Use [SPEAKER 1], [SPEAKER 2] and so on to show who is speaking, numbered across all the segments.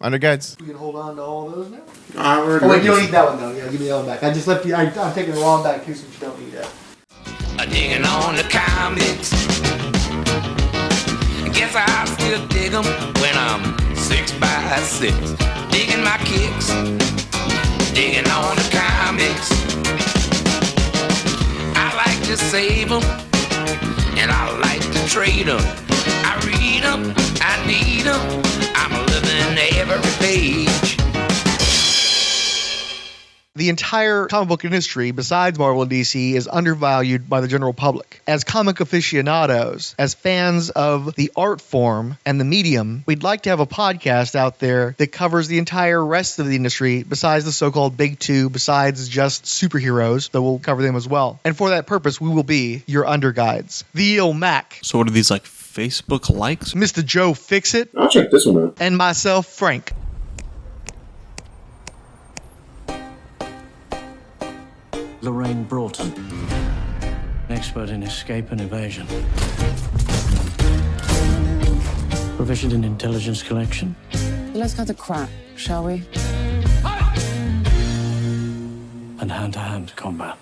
[SPEAKER 1] Underguides.
[SPEAKER 2] We can hold on to all those now.
[SPEAKER 3] Oh
[SPEAKER 2] wait, you don't need that one though. Yeah, give me the other one back. I just left you. I'm taking the wrong back too, since you don't need that.
[SPEAKER 4] Digging on the comics. Guess I still dig them when I'm 6x6. Digging my kicks. Digging on the comics. I like to save them. And I like to trade them. I read them. I need them. I'm living every page.
[SPEAKER 5] The entire comic book industry, besides Marvel and DC, is undervalued by the general public. As comic aficionados, as fans of the art form and the medium, we'd like to have a podcast out there that covers the entire rest of the industry, besides the so-called big two, besides just superheroes, though we'll cover them as well. And for that purpose, we will be your underguides. The Mac.
[SPEAKER 6] So what are these, like, Facebook likes?
[SPEAKER 5] Mr. Joe Fixit.
[SPEAKER 3] I'll check this one out.
[SPEAKER 5] And myself, Frank.
[SPEAKER 7] Lorraine Broughton, expert in escape and evasion. Proficient in intelligence collection.
[SPEAKER 8] Let's cut the crap, shall we?
[SPEAKER 7] And hand-to-hand combat.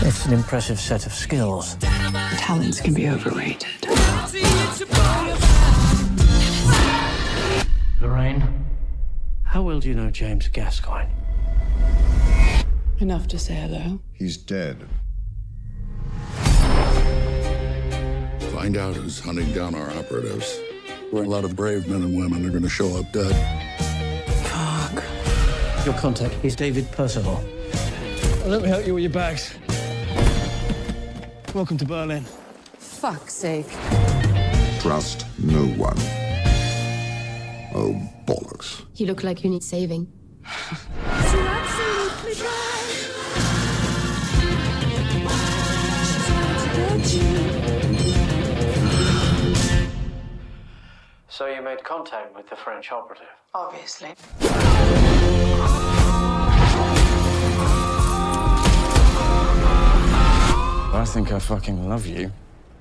[SPEAKER 7] It's an impressive set of skills.
[SPEAKER 8] Talents can be overrated.
[SPEAKER 7] Lorraine, how well do you know James Gascoigne?
[SPEAKER 8] Enough to say hello.
[SPEAKER 9] He's dead.
[SPEAKER 10] Find out who's hunting down our operatives. A lot of brave men and women are going to show up dead.
[SPEAKER 8] Fuck.
[SPEAKER 7] Your contact is David Percival. Let me help you with your bags. Welcome to Berlin.
[SPEAKER 8] Fuck's sake.
[SPEAKER 9] Trust no one. Oh, bollocks.
[SPEAKER 11] You look like you need saving.
[SPEAKER 7] So you made contact with the French operative?
[SPEAKER 8] Obviously.
[SPEAKER 7] I think I fucking love you.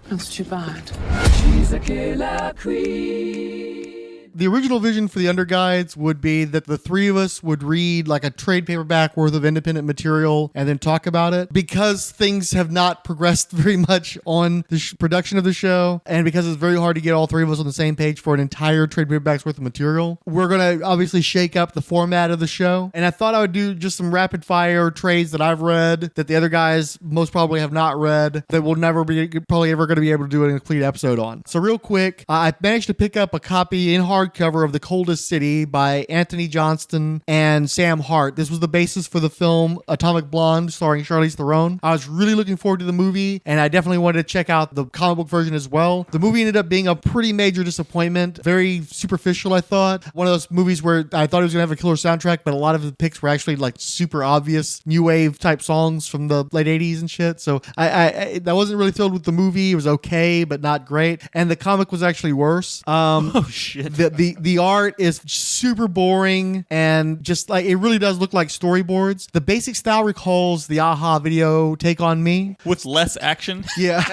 [SPEAKER 8] That's too bad.
[SPEAKER 2] She's a killer queen. The original vision for the Underguides would be that the three of us would read like a trade paperback worth of independent material and then talk about it. Because things have not progressed very much on the production of the show, and because it's very hard to get all three of us on the same page for an entire trade paperback's worth of material, we're going to obviously shake up the format of the show. And I thought I would do just some rapid fire trades that I've read that the other guys most probably have not read, that we'll never be probably ever going to be able to do a complete episode on. So real quick, I managed to pick up a copy in hardcover of The Coldest City by Antony Johnston and Sam Hart. This was the basis for the film Atomic Blonde, starring Charlize Theron. I was really looking forward to the movie, and I definitely wanted to check out the comic book version as well. The movie ended up being a pretty major disappointment. Very superficial, I thought. One of those movies where I thought it was going to have a killer soundtrack, but a lot of the picks were actually like super obvious new wave type songs from the late 80s and shit. So I wasn't really thrilled with the movie. It was okay, but not great. And the comic was actually worse.
[SPEAKER 6] Oh shit.
[SPEAKER 2] The art is super boring and just like it really does look like storyboards. The basic style recalls the Aha video Take On Me
[SPEAKER 6] with less action.
[SPEAKER 2] Yeah,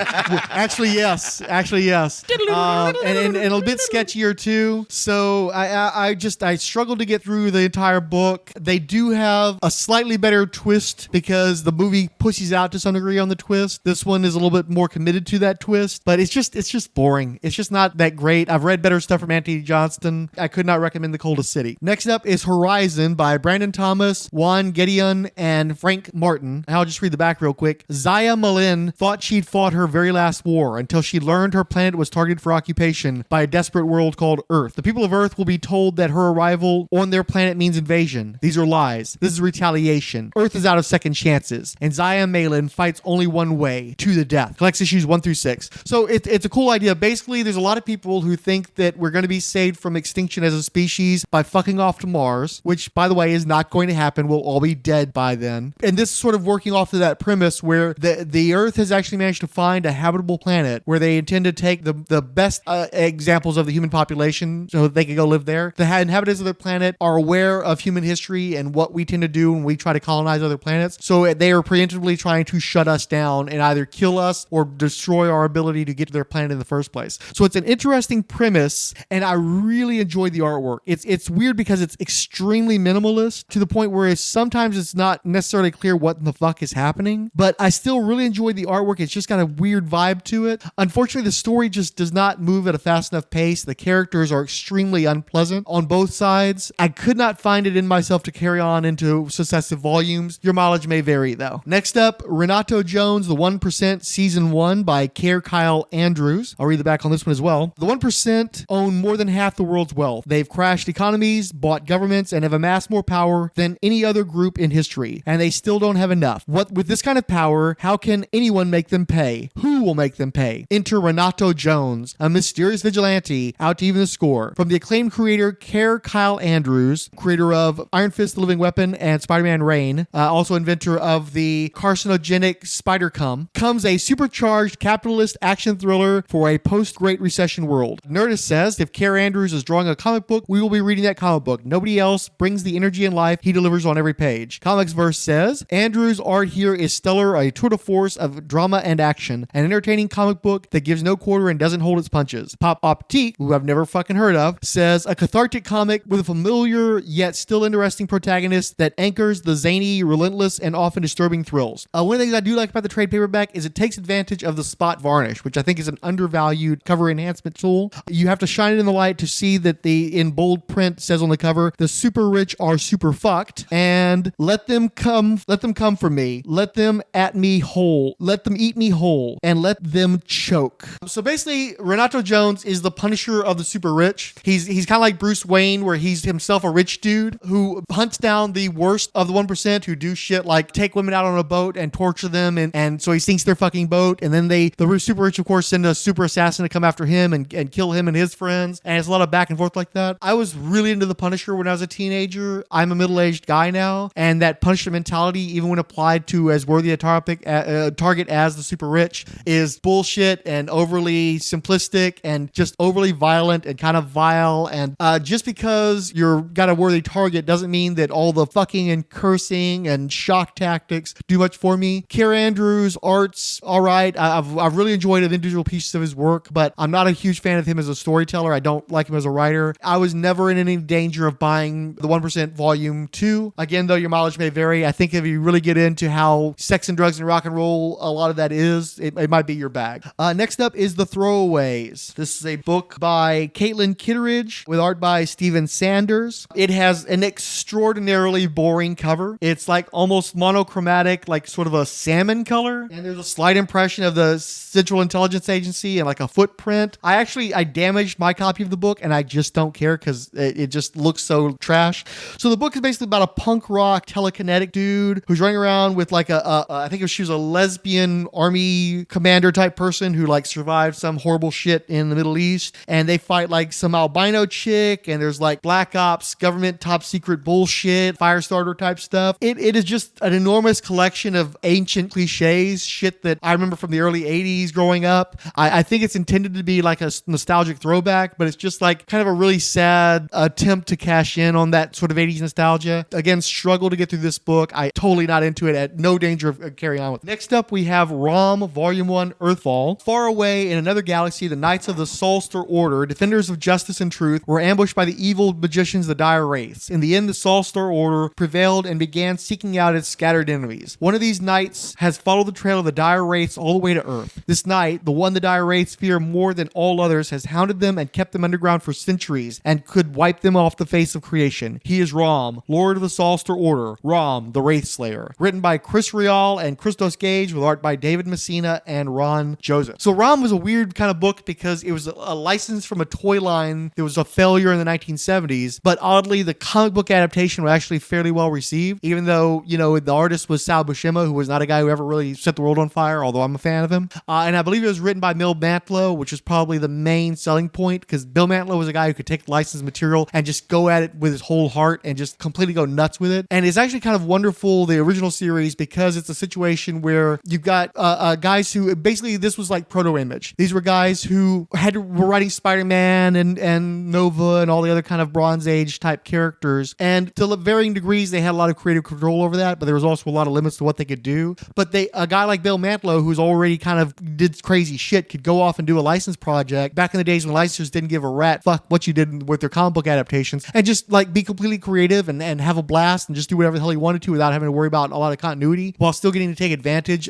[SPEAKER 2] actually yes. And a bit sketchier too. So I struggled to get through the entire book. They do have a slightly better twist because the movie pushes out to some degree on the twist. This one is a little bit more committed to that twist, but it's just boring. It's just not that great. I've read better stuff from Antony Johnston. I could not recommend The Coldest City. Next up is Horizon by Brandon Thomas, Juan, Gedeon, and Frank Martin. I'll just read the back real quick. Zaya Malin thought she'd fought her very last war until she learned her planet was targeted for occupation by a desperate world called Earth. The people of Earth will be told that her arrival on their planet means invasion. These are lies. This is retaliation. Earth is out of second chances, and Zaya Malin fights only one way, to the death. Collects issues 1 through 6. So it's a cool idea. Basically, there's a lot of people who think that we're going to be saved from extinction as a species by fucking off to Mars, which, by the way, is not going to happen. We'll all be dead by then. And this is sort of working off of that premise where the Earth has actually managed to find a habitable planet where they intend to take the best examples of the human population so that they can go live there. The inhabitants of the planet are aware of human history and what we tend to do when we try to colonize other planets. So they are preemptively trying to shut us down and either kill us or destroy our ability to get to their planet in the first place. So it's an interesting premise, and I really enjoyed the artwork. It's weird because it's extremely minimalist to the point where sometimes it's not necessarily clear what the fuck is happening, but I still really enjoyed the artwork. It's just got a weird vibe to it. Unfortunately, the story just does not move at a fast enough pace. The characters are extremely unpleasant on both sides. I could not find it in myself to carry on into successive volumes. Your mileage may vary, though. Next up, Renato Jones, The 1%, Season 1 by Kyle Andrews. I'll read the back on this one as well. The 1% own more than half the world's wealth. They've crashed economies, bought governments, and have amassed more power than any other group in history. And they still don't have enough. With this kind of power, how can anyone make them pay? Who will make them pay? Enter Renato Jones, a mysterious vigilante out to even the score. From the acclaimed creator Kyle Andrews, creator of Iron Fist, the Living Weapon, and Spider-Man Reign, also inventor of the carcinogenic Spider-Cum, comes a supercharged capitalist action thriller for a post-Great Recession world. Nerdist says if Kyle Andrews is drawing a comic book, we will be reading that comic book. Nobody else brings the energy and life he delivers on every page. Comics Verse says, Andrews' art here is stellar, a tour de force of drama and action, an entertaining comic book that gives no quarter and doesn't hold its punches. Pop Optique, who I've never fucking heard of, says a cathartic comic with a familiar yet still interesting protagonist that anchors the zany, relentless, and often disturbing thrills. One of the things I do like about the trade paperback is it takes advantage of the spot varnish, which I think is an undervalued cover enhancement tool. You have to shine it in the light to see that in bold print says on the cover, the super rich are super fucked, and let them come for me. Let them at me whole. Let them eat me whole, and let them choke. So basically, Renato Jones is the Punisher of the super rich. He's kind of like Bruce Wayne, where he's himself a rich dude who hunts down the worst of the 1% who do shit like take women out on a boat and torture them, and so he sinks their fucking boat, and then the super rich, of course, send a super assassin to come after him and kill him and his friends, and it's a lot of back and forth like that. I was really into the Punisher when I was a teenager. I'm a middle-aged guy now, and that Punisher mentality, even when applied to as worthy a target as the super rich, is bullshit and overly simplistic and just overly violent and kind of vile, and just because you're got a worthy target doesn't mean that all the fucking and cursing and shock tactics do much for me. Kyle Andrews' art's all right. I've really enjoyed individual pieces of his work, but I'm not a huge fan of him as a storyteller. I don't like him as a writer. I was never in any danger of buying the 1% Volume 2. Again, though, your mileage may vary. I think if you really get into how sex and drugs and rock and roll, a lot of that is, it might be your bag. Next up is The Throwaways. This is a book by Caitlin Kittredge with art by Steven Sanders. It has an extraordinarily boring cover. It's like almost monochromatic, like sort of a salmon color, and there's a slight impression of the Central Intelligence Agency and like a footprint. I damaged my copy of the book, and I just don't care because it just looks so trash. So the book is basically about a punk rock telekinetic dude who's running around with like I think she was a lesbian army commander type person who like survived some horrible shit in the Middle East, and they fight like some albino chick, and there's like black ops, government top secret bullshit, fire starter type stuff. It is just an enormous collection of ancient cliches, shit that I remember from the early 80s growing up. I think it's intended to be like a nostalgic throwback, but it's just like kind of a really sad attempt to cash in on that sort of 80s nostalgia. Again, struggle to get through this book. I totally not into it, at no danger of carrying on with it. Next up, we have Rom, Volume 1, Earthfall. Far away in another galaxy, the Knights of the Solstar Order, defenders of justice and truth, were ambushed by the evil magicians, the Dire Wraiths. In the end, the Solstar Order prevailed and began seeking out its scattered enemies. One of these knights has followed the trail of the Dire Wraiths all the way to Earth. This knight, the one the Dire Wraiths fear more than all others, has hounded them and kept them underground for centuries and could wipe them off the face of creation. He is Rom, Lord of the Solstar Order, Rom, the Wraith Slayer. Written by Chris Ryall and Christos Gage with art by David Messina and Ron Joseph. So Rom was a weird kind of book because it was a license from a toy line that was a failure in the 1970s, but oddly the comic book adaptation was actually fairly well received, even though, the artist was Sal Buscema, who was not a guy who ever really set the world on fire, although I'm a fan of him. And I believe it was written by Bill Mantlo, which is probably the main selling point, because Bill Mantlo was a guy who could take licensed material and just go at it with his whole heart and just completely go nuts with it. And it's actually kind of wonderful, the original series, because it's a situation where you've got guys who basically, this was like proto-Image. These were guys who were writing Spider-Man and Nova and all the other kind of Bronze Age type characters. And to varying degrees, they had a lot of creative control over that, but there was also a lot of limits to what they could do. But a guy like Bill Mantlo, who's already kind of did crazy shit, could go off and do a license project back in the days when licensors didn't give a rat fuck what you did with their comic book adaptations, and just like be completely creative and have a blast and just do whatever the hell he wanted to without having to worry about a lot of continuity, while still getting to take advantage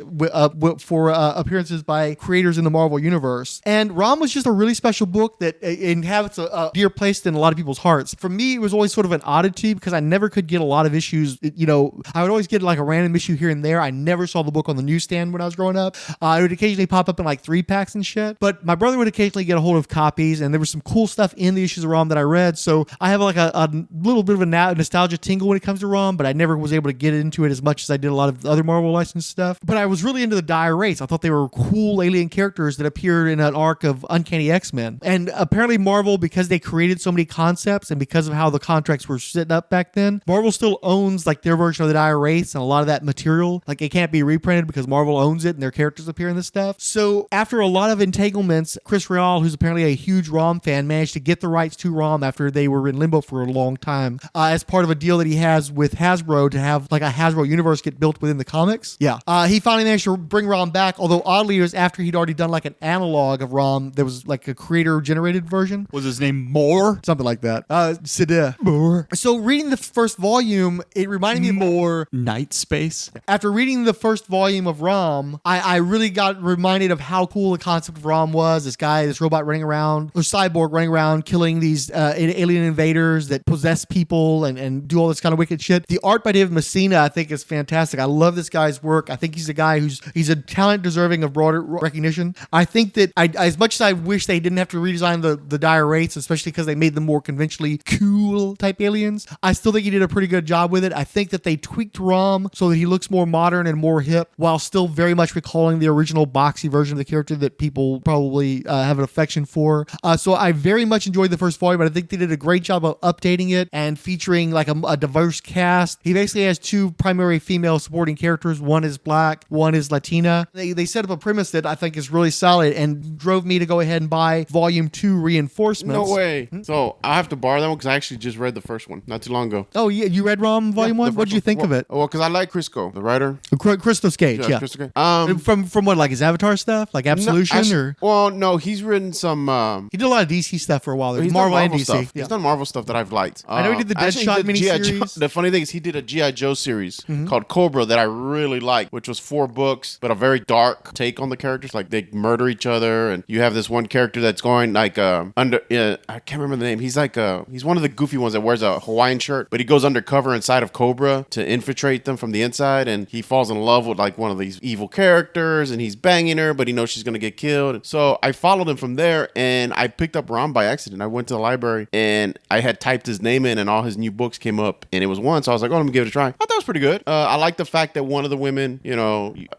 [SPEAKER 2] for appearances by creators in the Marvel Universe. And Rom was just a really special book that inhabits a dear place in a lot of people's hearts. For me, it was always sort of an oddity because I never could get a lot of issues. I would always get like a random issue here and there. I never saw the book on the newsstand when I was growing up. It would occasionally pop up in like 3-packs and shit. But my brother would occasionally get a hold of copies, and there was some cool stuff in the issues of Rom that I read. So I have like a little bit of a nostalgia tingle when it comes to Rom, but I never was able to get into it as much as I did a lot of the other Marvel licensed stuff. But I was really into the Dire Wraiths. I thought they were cool alien characters that appeared in an arc of Uncanny X-Men. And apparently Marvel, because they created so many concepts and because of how the contracts were set up back then, Marvel still owns like their version of the Dire Wraiths, and a lot of that material, like it can't be reprinted because Marvel owns it and their characters appear in this stuff. So after a lot of entanglements, Chris Ryall, who's apparently a huge Rom fan, managed to get the rights to Rom after they were in limbo for a long time, as part of a deal that he has with Hasbro to have like a Hasbro universe get built within the comics. Yeah. He finally managed to bring Rom back, although oddly it was after he'd already done like an analog of Rom. There was like a creator generated version.
[SPEAKER 6] Was his name Moore?
[SPEAKER 2] Something like that. Sida. Moore. So reading the first volume, it reminded me of
[SPEAKER 6] More Night Space.
[SPEAKER 2] After reading the first volume of Rom, I really got reminded of how cool the concept of Rom was. This robot running around, or cyborg running around, killing these alien invaders that possess people and do all this kind of wicked shit. The art by David Messina, I think, is fantastic. I love this guy's work. I think he's a guy he's a talent deserving of broader recognition. I think that as much as I wish they didn't have to redesign the Dire Wraiths, especially because they made them more conventionally cool type aliens, I still think he did a pretty good job with it. I think that they tweaked Rom so that he looks more modern and more hip, while still very much recalling the original boxy version of the character that people probably have an affection for. So I very much enjoyed the first volume, but I think they did a great job of updating it and featuring like a diverse cast. He basically has 2 primary female supporting characters. One is black, one is Latina. They set up a premise that I think is really solid and drove me to go ahead and buy volume 2 reinforcements.
[SPEAKER 1] No way. So I have to borrow that one because I actually just read the first one not too long ago.
[SPEAKER 2] Oh, yeah. You read Rom volume 1? What did you think of it?
[SPEAKER 1] Well, because I like Crisco, the writer.
[SPEAKER 2] Christos Gage, yeah.
[SPEAKER 1] Christos Gage.
[SPEAKER 2] From what, like his Avatar stuff? Like Absolution?
[SPEAKER 1] Well, no, he's written some...
[SPEAKER 2] he did a lot of DC stuff for a while.
[SPEAKER 1] He's
[SPEAKER 2] Marvel
[SPEAKER 1] done
[SPEAKER 2] and DC.
[SPEAKER 1] stuff. He's done Marvel stuff that I've liked.
[SPEAKER 2] I know he did the Deadshot miniseries.
[SPEAKER 1] The funny thing is he did a G.I. Joe series called Cobra that I really liked, which was 4 books, but a very dark take on the characters. Like they murder each other, and you have this one character that's going like under... I can't remember the name. He's like he's one of the goofy ones that wears a Hawaiian shirt, but he goes undercover inside of Cobra to infiltrate them from the inside, and he falls in love with like one of these evil characters, and he's banging her, but he knows she's gonna get killed. So I followed him from there, and I picked up Rom by accident. I went to the library, and I had typed his name in, and all his new books came up, and it was one. So I was like, oh, let me give it a try. I thought it was pretty good. I like the fact that one of the women,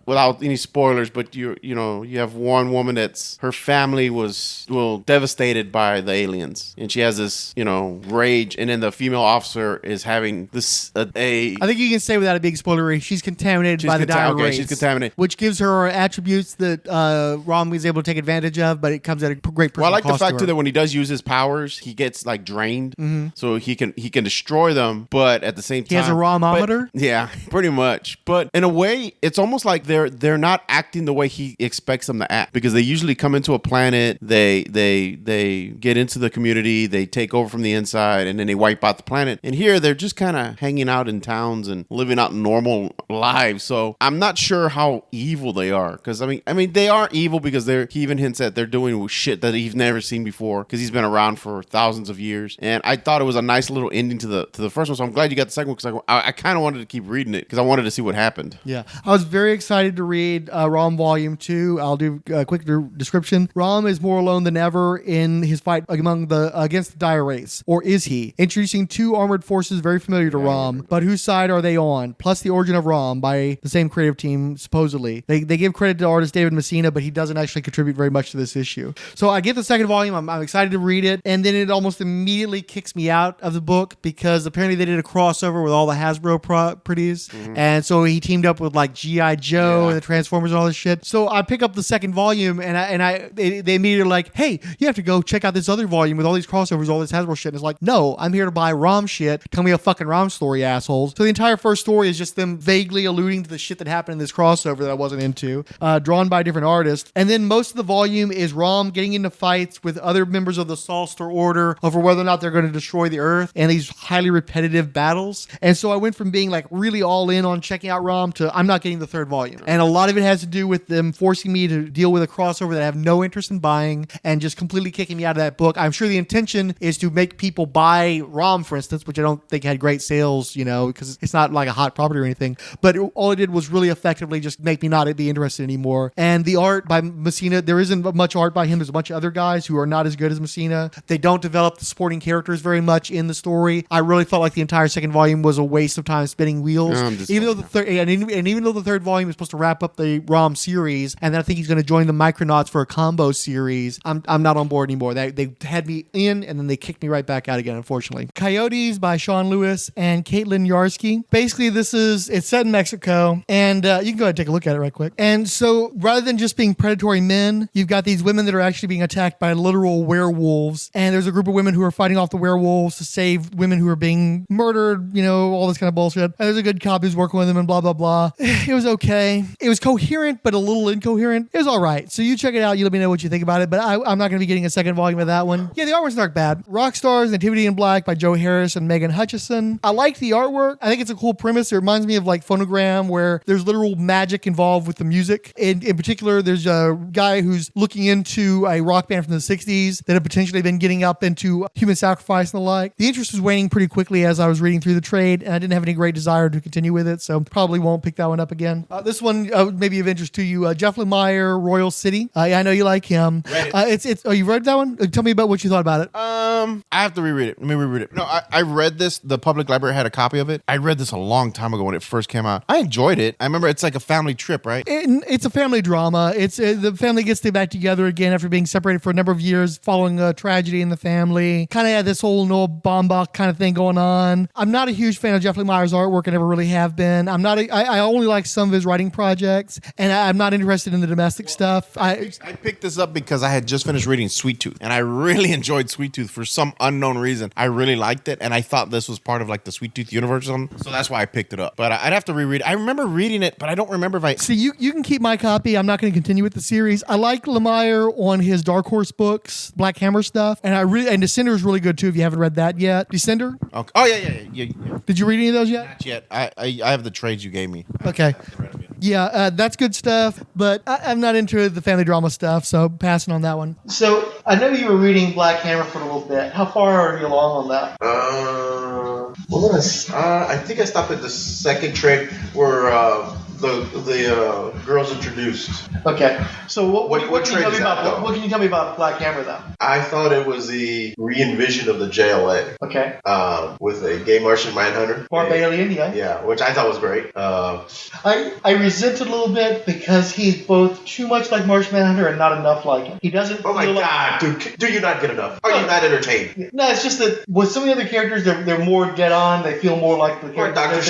[SPEAKER 1] without any spoilers, but you have one woman that's her family was devastated by the aliens, and she has this rage, and then the female officer is having this I
[SPEAKER 2] think you can say without it being spoilery, she's contaminated by the Dire Wraiths.
[SPEAKER 1] She's contaminated,
[SPEAKER 2] which gives her attributes that Rom is able to take advantage of, but it comes at a great personal
[SPEAKER 1] Well, I like the
[SPEAKER 2] cost
[SPEAKER 1] fact
[SPEAKER 2] to her.
[SPEAKER 1] that when he does use his powers, he gets like drained, so he can destroy them, but at the same time
[SPEAKER 2] he has a Romometer.
[SPEAKER 1] Yeah, pretty much. But in a way, it's almost like they're not acting the way he expects them to act, because they usually come into a planet, they get into the community, they take over from the inside, and then they wipe out the planet. And here they're just kind of hanging out in towns and living out normal lives. So I'm not sure how evil they are, because I mean they are evil because he even hints at they're doing shit that he's never seen before, because he's been around for thousands of years. And I thought it was a nice little ending to the first one. So I'm glad you got the second one, because I kind of wanted to keep reading it because I wanted to see what happened.
[SPEAKER 2] Yeah, I was very excited to read Rom Volume 2. I'll do a quick description. Rom is more alone than ever in his fight against the Dire Wraiths. Or is he? Introducing 2 armored forces very familiar to Rom, but whose side are they on? Plus the origin of Rom by the same creative team, supposedly. They give credit to artist David Messina, but he doesn't actually contribute very much to this issue. So I get the second volume. I'm excited excited to read it, and then it almost immediately kicks me out of the book because apparently they did a crossover with all the Hasbro properties, and so he teamed up with like G.I. Joe and the Transformers and all this shit. So I pick up the second volume, and they immediately like, hey, you have to go check out this other volume with all these crossovers, all this Hasbro shit. And it's like, no, I'm here to buy ROM shit. Tell me a fucking ROM story, assholes. So the entire first story is just them vaguely alluding to the shit that happened in this crossover that I wasn't into, drawn by different artists. And then most of the volume is ROM getting into fights with other members of the Solstar Order over whether or not they're going to destroy the Earth, and these highly repetitive battles. And so I went from being like really all in on checking out ROM to I'm not getting the third volume. And a lot of it has to do with them forcing me to deal with a crossover that I have no interest in buying and just completely kicking me out of that book. I'm sure the intention is to make people buy ROM, for instance, which I don't think had great sales, because it's not like a hot property or anything. But all it did was really effectively just make me not be interested anymore. And the art by Messina, there isn't much art by him. There's a bunch of other guys who are not as good as Messina. They don't develop the supporting characters very much in the story. I really felt like the entire second volume was a waste of time spinning wheels. Even though the third volume is supposed to wrap up the ROM series, and then I think he's going to join the Micronauts for a combo series, I'm not on board anymore. They had me in, and then they kicked me right back out again, unfortunately. Coyotes by Sean Lewis and Caitlin Yarsky. Basically, it's set in Mexico, and you can go ahead and take a look at it right quick. And so rather than just being predatory men, you've got these women that are actually being attacked by literal werewolves, and there's a group of women who are fighting off the werewolves to save women who are being murdered, all this kind of bullshit. And there's a good cop who's working with them and blah, blah, blah. It was okay. It was coherent, but a little incoherent. It was all right. So you check it out. You let me know what you think about it, but I'm not going to be getting a second volume of that one. Yeah, the artwork's not bad. Rockstars, Nativity in Black by Joe Harris and Megan Hutchison. I like the artwork. I think it's a cool premise. It reminds me of like Phonogram, where there's literal magic involved with the music. In particular, there's a guy who's looking into a rock band from the 60s that had potentially been getting up into human sacrifice and the like. The interest was waning pretty quickly as I was reading through the trade, and I didn't have any great desire to continue with it, so probably won't pick that one up again. This one may be of interest to you. Jeff Lemire, Royal City. I know you like him. You read that one? Tell me about what you thought about it.
[SPEAKER 1] I have to reread it. Let me reread it. No, I read this. The public library had a copy of it. I read this a long time ago when it first came out. I enjoyed it. I remember it's like a family trip, right?
[SPEAKER 2] It's a family drama. It's the family gets back together again after being separated for a number of years following a tragedy in the family. Kind of had this whole Noah Baumbach kind of thing going on. I'm not a huge fan of Jeff Lemire's artwork. I never really have been. I only like some of his writing projects, and I'm not interested in the domestic stuff.
[SPEAKER 1] I picked this up because I had just finished reading Sweet Tooth, and I really enjoyed Sweet Tooth for some unknown reason. I really liked it, and I thought this was part of like the Sweet Tooth universe or something, so that's why I picked it up. But I'd have to reread it. I remember reading it, but I don't remember if I...
[SPEAKER 2] See, you can keep my copy. I'm not going to continue with the series. I like Lemire on his Dark Horse books, Black Hammer stuff, and Descender is really good too if you haven't read that yet. Descender?
[SPEAKER 1] Okay. Oh, yeah.
[SPEAKER 2] Did you read any of those yet?
[SPEAKER 1] Not yet. I have the trades you gave me.
[SPEAKER 2] Okay. Yeah, that's good stuff, but I'm not into the family drama stuff, so passing on that one. So, I know you were reading Black Hammer for a little bit. How far are you along on that?
[SPEAKER 1] I think I stopped at the second trade where the girls introduced.
[SPEAKER 2] Okay, so what can you tell me about
[SPEAKER 1] that,
[SPEAKER 2] what can you tell me about Black Hammer though?
[SPEAKER 1] I thought it was the re-envision of the JLA.
[SPEAKER 2] Okay.
[SPEAKER 1] With a gay Martian Mindhunter.
[SPEAKER 2] Barbarian, yeah.
[SPEAKER 1] Yeah, which I thought was great.
[SPEAKER 2] I resent it a little bit because he's both too much like Martian Manhunter and not enough like him. He doesn't.
[SPEAKER 1] Oh my God, dude! Do you not get enough? Are you not entertained?
[SPEAKER 2] No, it's just that with some of the other characters, they're more dead on. They feel more like the characters.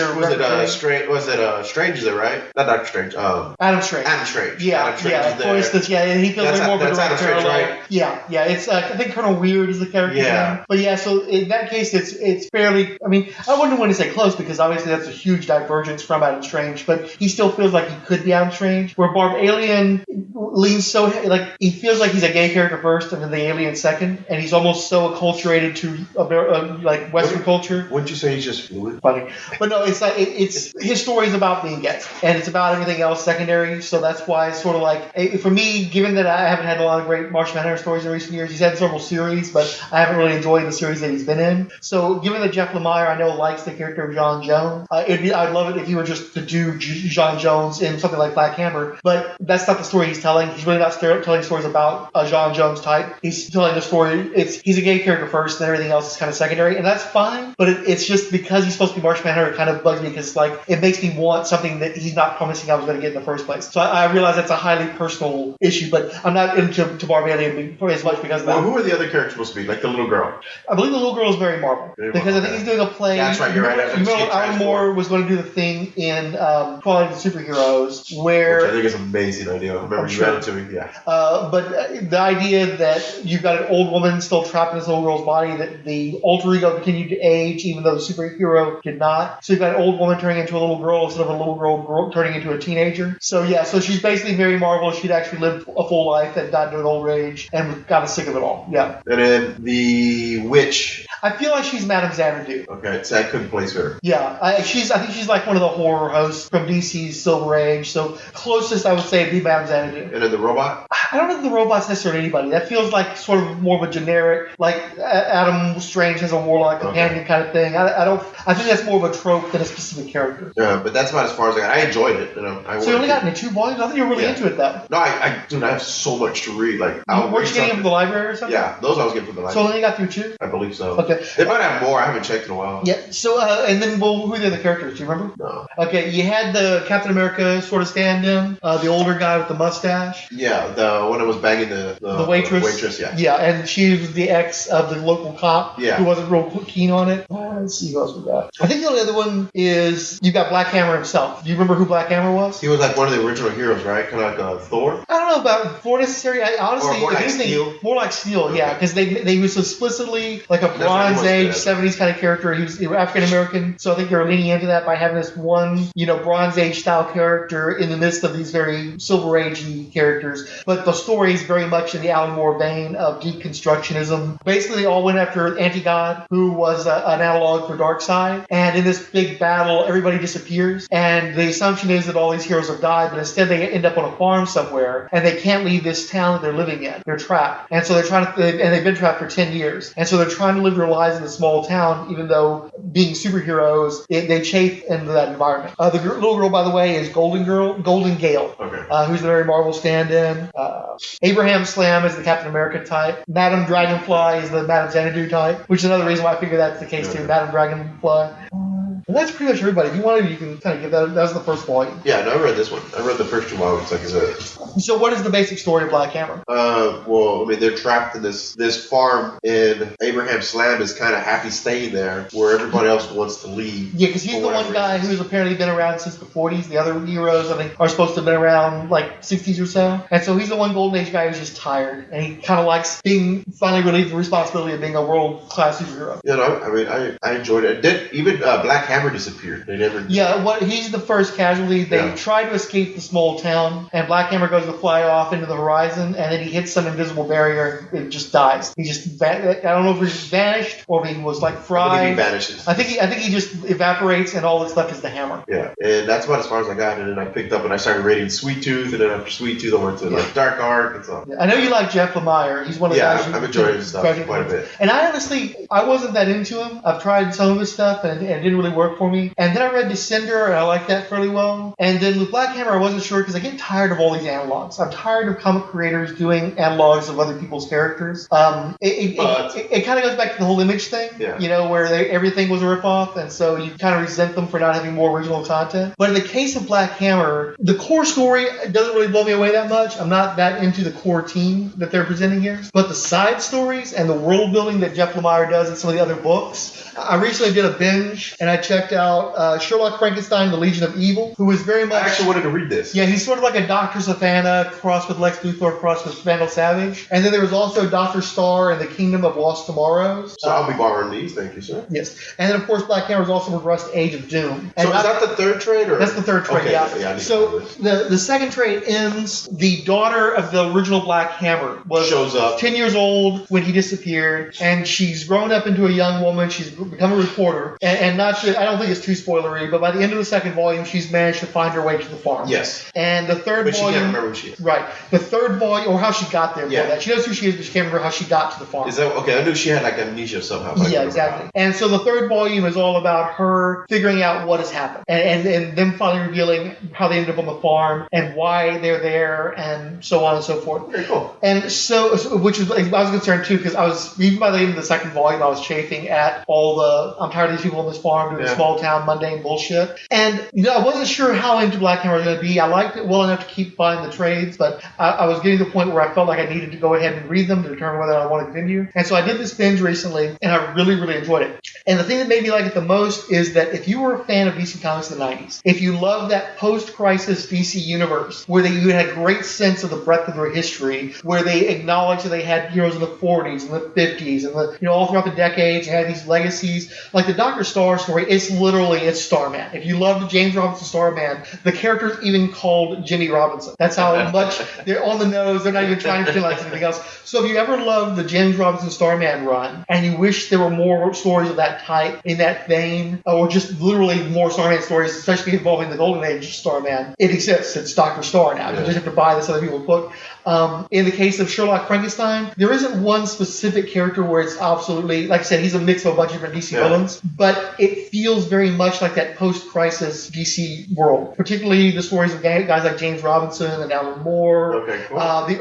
[SPEAKER 1] Was it Strange? Is it right? Not Doctor Strange.
[SPEAKER 2] Adam Strange.
[SPEAKER 1] Adam Strange.
[SPEAKER 2] Yeah,
[SPEAKER 1] Adam Strange
[SPEAKER 2] yeah. For instance, yeah, and he feels like more of a direct
[SPEAKER 1] Adam Strange,
[SPEAKER 2] parallel.
[SPEAKER 1] right?
[SPEAKER 2] Yeah. It's I think Colonel Weird is the character.
[SPEAKER 1] Yeah.
[SPEAKER 2] But yeah, so in that case, it's fairly. I mean, I wouldn't want to say close because obviously that's a huge divergence from Adam Strange, but he still feels like he could be Adam Strange. Where Barb Alien leans so like he feels like he's a gay character first, and then the alien second, and he's almost so acculturated to like Western culture.
[SPEAKER 1] Wouldn't you say he's just fluid?
[SPEAKER 2] Funny, but no, it's like it's his story is about being gay, and it's about everything else secondary. So that's why it's sort of like for me, given that I haven't had a lot of great Martian Manhunter stories in recent years, he's had several series, but I haven't really enjoyed the series that he's been in. So given that Jeff Lemire, I know likes the character of John Jones, I'd love it if he were just to do John Jones in something like Black Hammer, but that's not the story he's telling. He's really not telling stories about a John Jones type. He's telling the story. He's a gay character first, and everything else is kind of secondary, and that's fine. But it's just because he's supposed to be Martian Manhunter, it kind of bugs me because like it makes me want something that he's
[SPEAKER 5] not promising I was going to get in the first place. So I realize that's a highly personal issue, but I'm not into Barbarian as much because of that.
[SPEAKER 1] Well, who are the other characters supposed to be? Like the little girl?
[SPEAKER 5] I believe the little girl is Mary Marvel. Because I think he's doing a play.
[SPEAKER 1] That's right, you're right.
[SPEAKER 5] Remember Alan Moore was going to do the thing in Twilight of the Superheroes where...
[SPEAKER 1] Which I think is an amazing idea. I remember you read it to me, yeah.
[SPEAKER 5] But the idea that you've got an old woman still trapped in this little girl's body, that the alter ego continued to age even though the superhero did not. So you've got an old woman turning into a little girl instead of a little girl turning into a teenager. So yeah, so she's basically Mary Marvel. She'd actually lived a full life and died to an old age and got sick of it all. Yeah.
[SPEAKER 1] And then the witch.
[SPEAKER 5] I feel like she's Madame Xanadu.
[SPEAKER 1] Okay, so I couldn't place her.
[SPEAKER 5] Yeah, I think she's like one of the horror hosts from DC's Silver Age. So closest I would say would be Madame Xanadu.
[SPEAKER 1] And then the robot?
[SPEAKER 5] I don't know if the robot's necessarily anybody. That feels like sort of more of a generic, like Adam Strange has a warlock companion kind of thing. I think that's more of a trope than a specific character.
[SPEAKER 1] Yeah, but that's about as far as I got. I enjoyed it.
[SPEAKER 5] So you only got into 2 volumes? I think you were really into it though.
[SPEAKER 1] No, dude, I have so much to read. Like,
[SPEAKER 5] weren't you getting it from the library or something?
[SPEAKER 1] Yeah, those I was getting from the library.
[SPEAKER 5] So only got through 2?
[SPEAKER 1] I believe so.
[SPEAKER 5] Okay.
[SPEAKER 1] They might have more. I haven't checked in a while.
[SPEAKER 5] Yeah. So and then who are the other characters? Do you remember?
[SPEAKER 1] No.
[SPEAKER 5] Okay, you had the Captain America sort of stand-in, the older guy with the mustache.
[SPEAKER 1] Yeah, the one that was banging the
[SPEAKER 5] waitress.
[SPEAKER 1] Waitress, yeah.
[SPEAKER 5] Yeah, and she was the ex of the local cop who wasn't real keen on it. Let's see who else we got. I think the only other one is you got Black Hammer himself. Do you remember who Black Hammer was?
[SPEAKER 1] He was like one of the original heroes, right? Kind of like Thor?
[SPEAKER 5] I don't know about Thor necessarily. Honestly,
[SPEAKER 1] or more like Steel?
[SPEAKER 5] More like Steel, yeah, because they was explicitly like a Bronze Age 70s kind of character. He was African American, so I think they were leaning into that by having this one, Bronze Age style character in the midst of these very Silver Age-y characters. But the story is very much in the Alan Moore vein of deconstructionism. Basically, they all went after Anti-God, who was an analog for Darkseid. And in this big battle, everybody disappears. And the assumption is that all these heroes have died, but instead they end up on a farm somewhere, and they can't leave this town that they're living in. They're trapped. And so they're trying to, and they've been trapped for 10 years. And so they're trying to live their lives in a small town, even though being superheroes, they chafe into that environment. The little girl, by the way, is Golden Gale, who's the Mary Marvel stand-in. Abraham Slam is the Captain America type. Madame Dragonfly is the Madame Xanadu type, which is another reason why I figure that's the case too. Madame Dragonfly. And that's pretty much everybody. If you wanted, you can kind of give that. That was the first volume.
[SPEAKER 1] Yeah, no, I read this one. I read the first 2 volumes, like I said.
[SPEAKER 5] So, what is the basic story of Black Hammer?
[SPEAKER 1] Well, I mean, they're trapped in this farm, and Abraham Slam is kind of happy staying there, where everybody else wants to leave.
[SPEAKER 5] Yeah, because he's the one guy who's apparently been around since the 40s. The other heroes, I think, are supposed to have been around like 60s or so. And so he's the one Golden Age guy who's just tired, and he kind of likes being finally relieved of the responsibility of being a world-class superhero.
[SPEAKER 1] You know, I mean, I enjoyed it. Even Black Hammer disappeared. They never.
[SPEAKER 5] Yeah, he's the first casualty. They try to escape the small town, and Black Hammer goes to fly off into the horizon, and then he hits some invisible barrier and it just dies. He just I don't know if he just vanished or if he was like fried.
[SPEAKER 1] I think he vanishes.
[SPEAKER 5] I think he just evaporates, and all that's left is the hammer.
[SPEAKER 1] Yeah, and that's about as far as I got. And then I picked up and I started reading Sweet Tooth, and then after Sweet Tooth I went to like Dark Arc and stuff.
[SPEAKER 5] I know you like Jeff Lemire. He's one of the guys.
[SPEAKER 1] Yeah, I've enjoyed his stuff quite a bit.
[SPEAKER 5] And I wasn't that into him. I've tried some of his stuff, and it didn't really work for me. And then I read Descender, and I liked that fairly well. And then with Black Hammer, I wasn't sure because I get tired of all these analogs. I'm tired of comic creators doing analogs of other people's characters. It kind of goes back to the whole Image thing, where everything was a ripoff, and so you kind of resent them for not having more original content. But in the case of Black Hammer, the core story doesn't really blow me away that much. I'm not that into the core team that they're presenting here. But the side stories and the world building that Jeff Lemire does in some of the other books, I recently did a binge, and I checked out Sherlock Frankenstein, The Legion of Evil, who is very much...
[SPEAKER 1] I actually wanted to read this.
[SPEAKER 5] Yeah, he's sort of like a Dr. Savannah crossed with Lex Luthor crossed with Vandal Savage. And then there was also Dr. Star and the Kingdom of Lost Tomorrows.
[SPEAKER 1] So I'll be borrowing these, thank you, sir.
[SPEAKER 5] Yes. And then, of course, Black Hammer is also progressed to Age of Doom. And
[SPEAKER 1] so is that the third trade? Or?
[SPEAKER 5] That's the third trade, yeah. So the second trade ends, the daughter of the original Black Hammer shows up 10 years old when he disappeared, and she's grown up into a young woman. She's become a reporter. And not to, I don't think it's too spoilery, but by the end of the second volume, she's managed to find her way to the farm.
[SPEAKER 1] Yes.
[SPEAKER 5] And the third volume...
[SPEAKER 1] But she can't remember who she is.
[SPEAKER 5] Right. The third volume, or how she got there. Yeah. That. She knows who she is, but she can't remember how she got to the farm.
[SPEAKER 1] Is that okay? I knew she had like amnesia somehow.
[SPEAKER 5] Yeah, exactly. And so the third volume is all about her figuring out what has happened, and them finally revealing how they ended up on the farm and why they're there, and so on and so forth.
[SPEAKER 1] Very cool.
[SPEAKER 5] And so which is, I was concerned too, because I was, even by the end of the second volume, I was chafing at all the, I'm tired of these people on this farm doing the small town mundane bullshit. And I wasn't sure how into Black Hammer I was going to be. I liked it well enough to keep buying the trades, but I was getting to the point where I felt like I needed to go ahead and read them to determine whether I want to continue. And so I did this binge recently, and I really, really enjoyed it. And the thing that made me like it the most is that if you were a fan of DC Comics in the 90s, if you loved that post-crisis DC universe where you had a great sense of the breadth of their history, where they acknowledged that they had heroes in the 40s and the 50s and all throughout the decades, they had these legacies. Like the Dr. Star story, it's Starman. If you love the James Robinson Starman, the character's even called Jimmy Robinson. That's how much they're on the nose. They're not even trying to pretend like anything else. So if you ever loved the James Robinson Starman run and you wish there were more stories of that type in that vein, or just literally more Starman stories, especially involving the Golden Age of Starman, it exists. It's Dr. Star now. You just have to buy this other people's book. In the case of Sherlock Frankenstein, there isn't one specific character where it's absolutely, like I said, he's a mix of a bunch of different DC villains, but it feels very much like that post-crisis DC world, particularly the stories of guys like James Robinson and Alan Moore.
[SPEAKER 3] Okay, cool.
[SPEAKER 5] The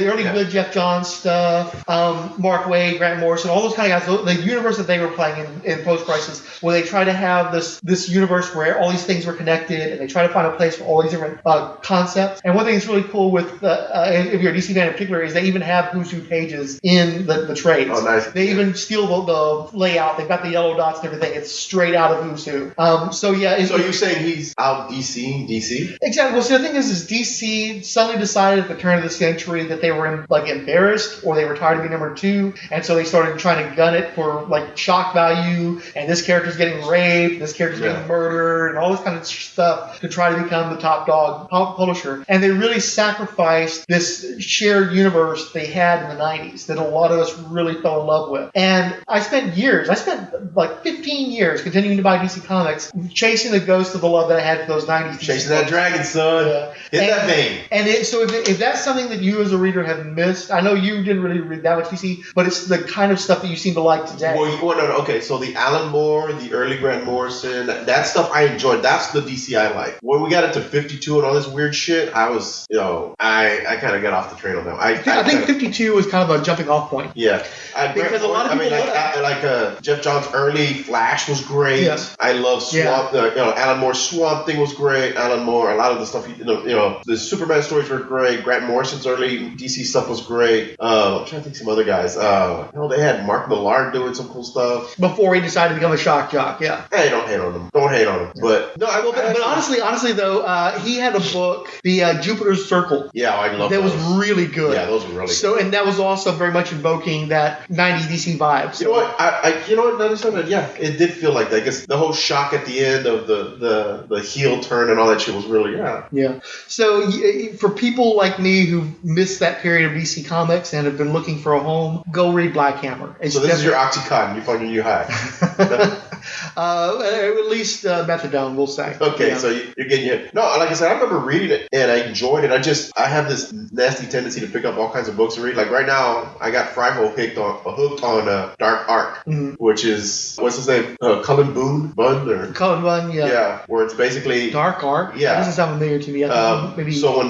[SPEAKER 5] early good Jeff Johns stuff, Mark Waid, Grant Morrison, all those kind of guys. The universe that they were playing in post-crisis, where they try to have this universe where all these things were connected, and they try to find a place for all these different concepts. And one thing that's really cool with if you're a DC fan in particular, is they even have Who's Who pages in the trades.
[SPEAKER 3] Oh, nice.
[SPEAKER 5] They even steal the layout. They've got the yellow dots and everything. It's straight out of Who's Who. So you're saying he's out DC? Exactly. Well, see, the thing is DC suddenly decided at the turn of the century that they were embarrassed, or they were tired of being number 2, and so they started trying to gun it for shock value, and this character's getting raped, this character's getting murdered, and all this kind of stuff to try to become the top dog publisher. And they really sacrificed this shared universe they had in the 90s that a lot of us really fell in love with. And I spent 15 years continuing to buy DC Comics, chasing the ghost of the love that I had for those 90s.
[SPEAKER 3] Chasing that dragon, son. In that vein.
[SPEAKER 5] And so if that's something that you as a reader have missed, I know you didn't really read that much DC, but it's the kind of stuff that you seem to like today.
[SPEAKER 3] Okay, so the Alan Moore, the early Grant Morrison, that stuff I enjoyed. That's the DC I like. When we got into 52 and all this weird shit, I was, I kind of got off the train on that. I
[SPEAKER 5] think 52 was kind of a jumping off point.
[SPEAKER 3] Yeah.
[SPEAKER 5] Because a lot of people
[SPEAKER 3] Jeff Johns' early Flash was great. Yeah. I love Swamp. Alan Moore's Swamp Thing was great. Alan Moore, a lot of the stuff, the Superman stories were great. Grant Morrison's early DC stuff was great. I'm trying to think some other guys. They had Mark Millar doing some cool stuff
[SPEAKER 5] before he decided to become a shock jock. Yeah.
[SPEAKER 3] Hey, don't hate on him. But no,
[SPEAKER 5] but honestly though, he had a book, the Jupiter's Circle.
[SPEAKER 3] Yeah, I love
[SPEAKER 5] that.
[SPEAKER 3] Those.
[SPEAKER 5] Was really good.
[SPEAKER 3] Yeah, those were really good.
[SPEAKER 5] So, and that was also very much invoking that 90s DC vibe. So.
[SPEAKER 3] You know what? Yeah, it did feel like that. I guess the whole shock at the end of the heel turn and all that shit was really
[SPEAKER 5] Yeah. So for people like me who missed that period of DC Comics and have been looking for a home, go read Black Hammer.
[SPEAKER 3] So this is your Oxycontin. You found your new high.
[SPEAKER 5] At least methadone, we'll say.
[SPEAKER 3] Okay, so you're getting it. No, like I said, I remember reading it and I enjoyed it. I have this nasty tendency to pick up all kinds of books and read. Like right now, I got Fryhole hooked on Dark Arc, which is, what's his name? Cullen Bunn?
[SPEAKER 5] Cullen Bunn, yeah.
[SPEAKER 3] Yeah, where it's basically
[SPEAKER 5] Dark Arc.
[SPEAKER 3] Yeah,
[SPEAKER 5] that doesn't sound familiar to me. Maybe.
[SPEAKER 3] So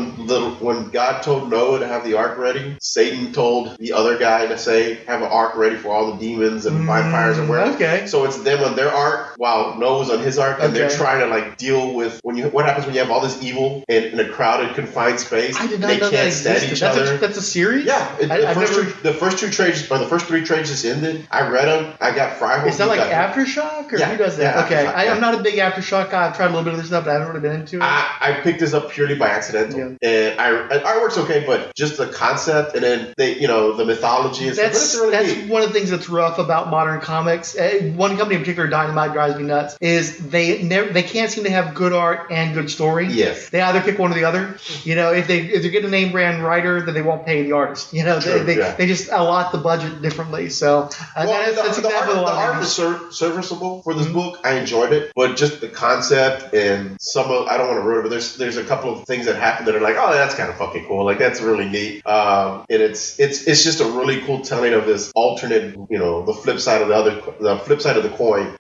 [SPEAKER 3] when God told Noah to have the ark ready, Satan told the other guy to say have an ark ready for all the demons and vampires and whatever.
[SPEAKER 5] Okay.
[SPEAKER 3] So it's them on their ark while Noah's on his ark, and they're trying to deal with what happens when you have all this evil in a crowded, confined space.
[SPEAKER 5] I did not know that existed.
[SPEAKER 3] Stand each other.
[SPEAKER 5] That's a series?
[SPEAKER 3] Yeah. The first 2 trades, or the first 3 trades just ended. I read them. I got Fryhole.
[SPEAKER 5] Is that like Aftershock? Or who does that? Okay. I'm not a big Aftershock guy. I've tried a little bit of this stuff, but I haven't really been into it.
[SPEAKER 3] I picked this up purely by accident. Yeah. And artwork's okay, but just the concept and then the mythology and
[SPEAKER 5] that's
[SPEAKER 3] stuff.
[SPEAKER 5] That's one of the things that's rough about modern comics. One company in particular, Dynamite, drives me nuts, is they can't seem to have good art and good story.
[SPEAKER 3] Yes.
[SPEAKER 5] They either pick one or the other. If they get a name brand writer, then they won't pay the artist. They just allot the budget differently. So that's exactly
[SPEAKER 3] the art was serviceable for this book. I enjoyed it, but just the concept and I don't want to ruin it, but there's a couple of things that happen that are like, oh, that's kind of fucking cool. Like that's really neat. And it's just a really cool telling of this alternate, the flip side of the coin